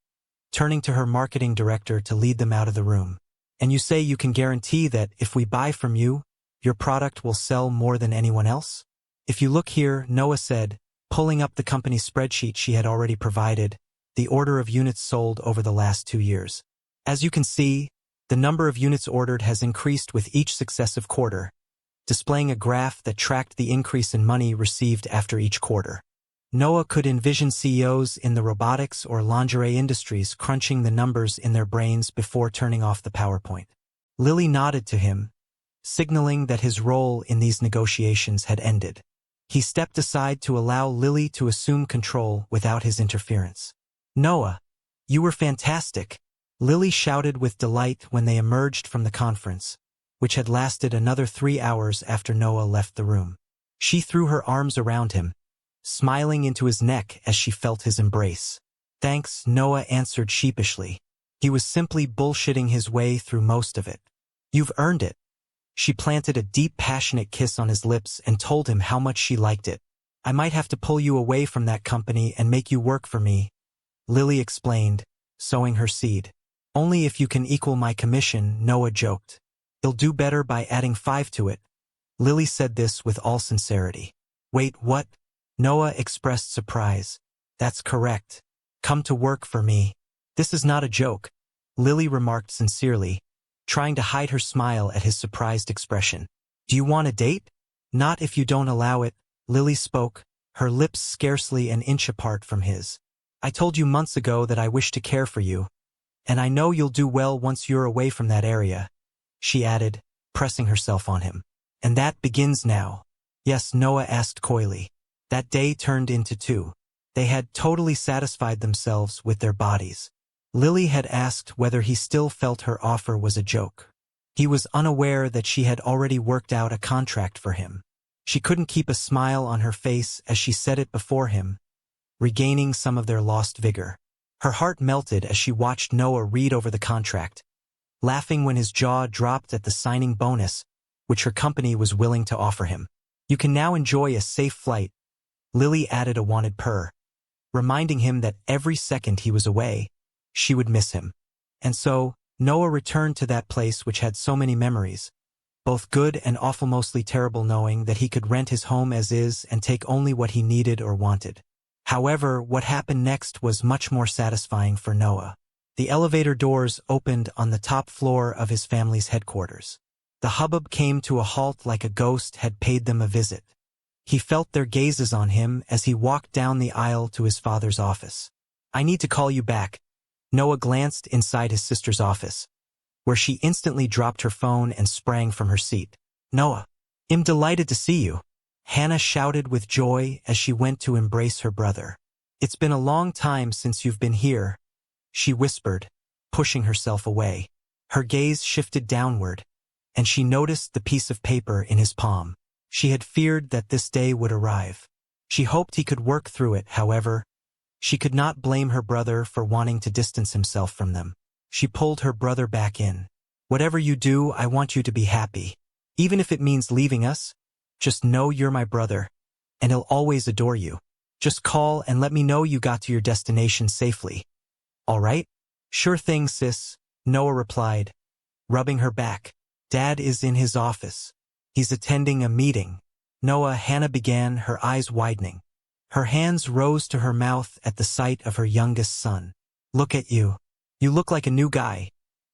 turning to her marketing director to lead them out of the room. And you say you can guarantee that if we buy from you, your product will sell more than anyone else? If you look here, Noah said, pulling up the company spreadsheet she had already provided, the order of units sold over the last 2 years. As you can see, the number of units ordered has increased with each successive quarter, displaying a graph that tracked the increase in money received after each quarter. Noah could envision CEOs in the robotics or lingerie industries crunching the numbers in their brains before turning off the PowerPoint. Lily nodded to him, signaling that his role in these negotiations had ended. He stepped aside to allow Lily to assume control without his interference. Noah, you were fantastic, Lily shouted with delight when they emerged from the conference, which had lasted another 3 hours after Noah left the room. She threw her arms around him, smiling into his neck as she felt his embrace. Thanks, Noah answered sheepishly. He was simply bullshitting his way through most of it. You've earned it. She planted a deep, passionate kiss on his lips and told him how much she liked it. I might have to pull you away from that company and make you work for me, Lily explained, sowing her seed. Only if you can equal my commission, Noah joked. You'll do better by adding 5 to it. Lily said this with all sincerity. Wait, what? Noah expressed surprise. That's correct. Come to work for me. This is not a joke, Lily remarked sincerely, trying to hide her smile at his surprised expression. Do you want a date? Not if you don't allow it, Lily spoke, her lips scarcely an inch apart from his. I told you months ago that I wish to care for you, and I know you'll do well once you're away from that area, she added, pressing herself on him. And that begins now. Yes, Noah asked coyly. That day turned into 2. They had totally satisfied themselves with their bodies. Lily had asked whether he still felt her offer was a joke. He was unaware that she had already worked out a contract for him. She couldn't keep a smile on her face as she said it before him, regaining some of their lost vigor. Her heart melted as she watched Noah read over the contract, laughing when his jaw dropped at the signing bonus, which her company was willing to offer him. You can now enjoy a safe flight, Lily added a wanted purr, reminding him that every second he was away, she would miss him. And so, Noah returned to that place which had so many memories, both good and awful, mostly terrible, knowing that he could rent his home as is and take only what he needed or wanted. However, what happened next was much more satisfying for Noah. The elevator doors opened on the top floor of his family's headquarters. The hubbub came to a halt like a ghost had paid them a visit. He felt their gazes on him as he walked down the aisle to his father's office. I need to call you back. Noah glanced inside his sister's office, where she instantly dropped her phone and sprang from her seat. Noah, I'm delighted to see you, Hannah shouted with joy as she went to embrace her brother. It's been a long time since you've been here, she whispered, pushing herself away. Her gaze shifted downward, and she noticed the piece of paper in his palm. She had feared that this day would arrive. She hoped he could work through it, however. She could not blame her brother for wanting to distance himself from them. She pulled her brother back in. Whatever you do, I want you to be happy. Even if it means leaving us, just know you're my brother, and he'll always adore you. Just call and let me know you got to your destination safely. All right? Sure thing, sis, Noah replied, rubbing her back. Dad is in his office. He's attending a meeting. Noah, Hannah began, her eyes widening. Her hands rose to her mouth at the sight of her youngest son. Look at you. You look like a new guy,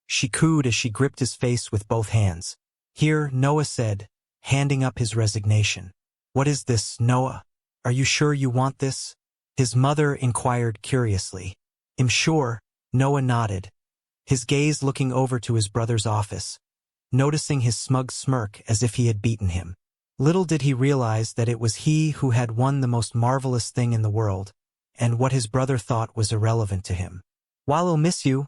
she cooed as she gripped his face with both hands. Here, Noah said, handing up his resignation. What is this, Noah? Are you sure you want this? His mother inquired curiously. I'm sure, Noah nodded, his gaze looking over to his brother's office, noticing his smug smirk as if he had beaten him. Little did he realize that it was he who had won the most marvelous thing in the world, and what his brother thought was irrelevant to him. While I'll miss you,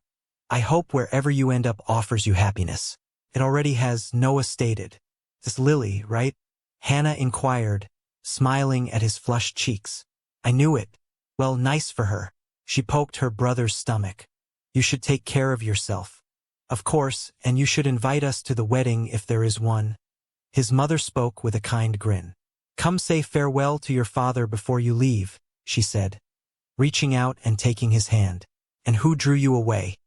I hope wherever you end up offers you happiness. It already has, Noah stated. This Lily, right? Hannah inquired, smiling at his flushed cheeks. I knew it. Well, nice for her. She poked her brother's stomach. You should take care of yourself. Of course, and you should invite us to the wedding if there is one. His mother spoke with a kind grin. Come say farewell to your father before you leave, she said, reaching out and taking his hand. And who drew you away?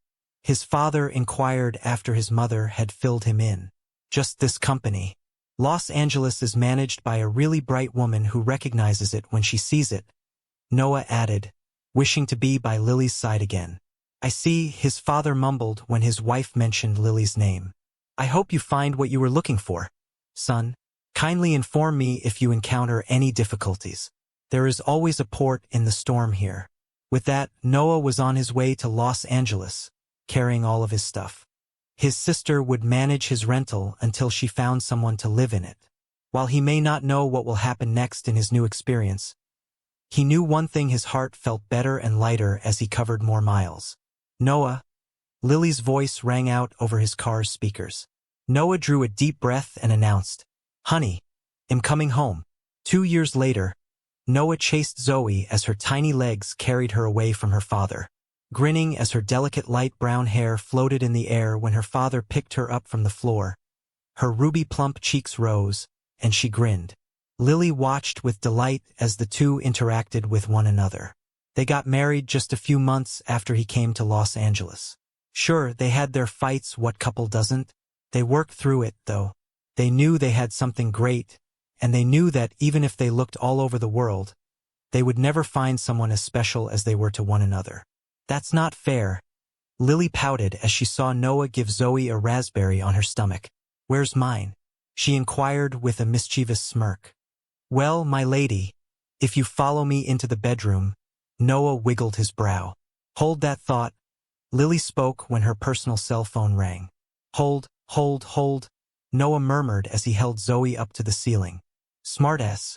His father inquired after his mother had filled him in. Just this company. Los Angeles is managed by a really bright woman who recognizes it when she sees it, Noah added, wishing to be by Lily's side again. I see, his father mumbled when his wife mentioned Lily's name. I hope you find what you were looking for, son. Kindly inform me if you encounter any difficulties. There is always a port in the storm here. With that, Noah was on his way to Los Angeles, carrying all of his stuff. His sister would manage his rental until she found someone to live in it. While he may not know what will happen next in his new experience, he knew one thing: his heart felt better and lighter as he covered more miles. Noah. Lily's voice rang out over his car's speakers. Noah drew a deep breath and announced, Honey, I'm coming home. 2 years later, Noah chased Zoe as her tiny legs carried her away from her father, grinning as her delicate light brown hair floated in the air when her father picked her up from the floor. Her ruby plump cheeks rose, and she grinned. Lily watched with delight as the two interacted with one another. They got married just a few months after he came to Los Angeles. Sure, they had their fights, what couple doesn't? They worked through it, though. They knew they had something great, and they knew that even if they looked all over the world, they would never find someone as special as they were to one another. That's not fair. Lily pouted as she saw Noah give Zoe a raspberry on her stomach. Where's mine? She inquired with a mischievous smirk. Well, my lady, if you follow me into the bedroom. Noah wiggled his brow. Hold that thought. Lily spoke when her personal cell phone rang. Hold. Noah murmured as he held Zoe up to the ceiling. Smartass.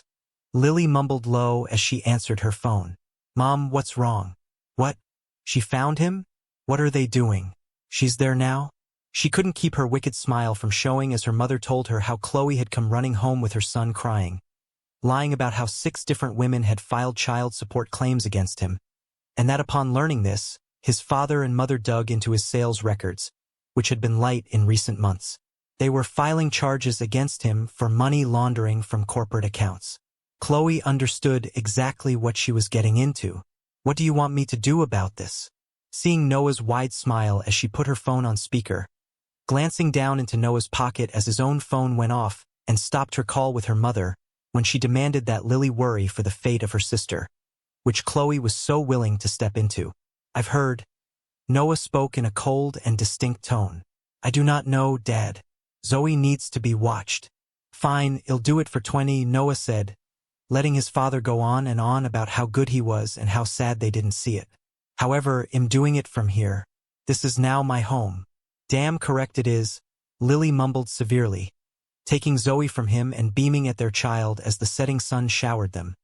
Lily mumbled low as she answered her phone. Mom, what's wrong? What? She found him? What are they doing? She's there now? She couldn't keep her wicked smile from showing as her mother told her how Chloe had come running home with her son crying, lying about how 6 different women had filed child support claims against him, and that upon learning this, his father and mother dug into his sales records, which had been light in recent months. They were filing charges against him for money laundering from corporate accounts. Chloe understood exactly what she was getting into. What do you want me to do about this? Seeing Noah's wide smile as she put her phone on speaker, glancing down into Noah's pocket as his own phone went off and stopped her call with her mother when she demanded that Lily worry for the fate of her sister, which Chloe was so willing to step into. I've heard. Noah spoke in a cold and distinct tone. I do not know, Dad. Zoe needs to be watched. Fine, I'll do it for 20, Noah said, letting his father go on and on about how good he was and how sad they didn't see it. However, I'm doing it from here. This is now my home. Damn correct it is, Lily mumbled severely, taking Zoe from him and beaming at their child as the setting sun showered them,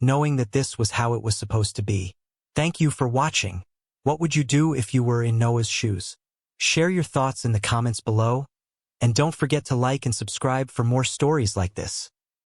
knowing that this was how it was supposed to be. Thank you for watching. What would you do if you were in Noah's shoes? Share your thoughts in the comments below, and don't forget to like and subscribe for more stories like this.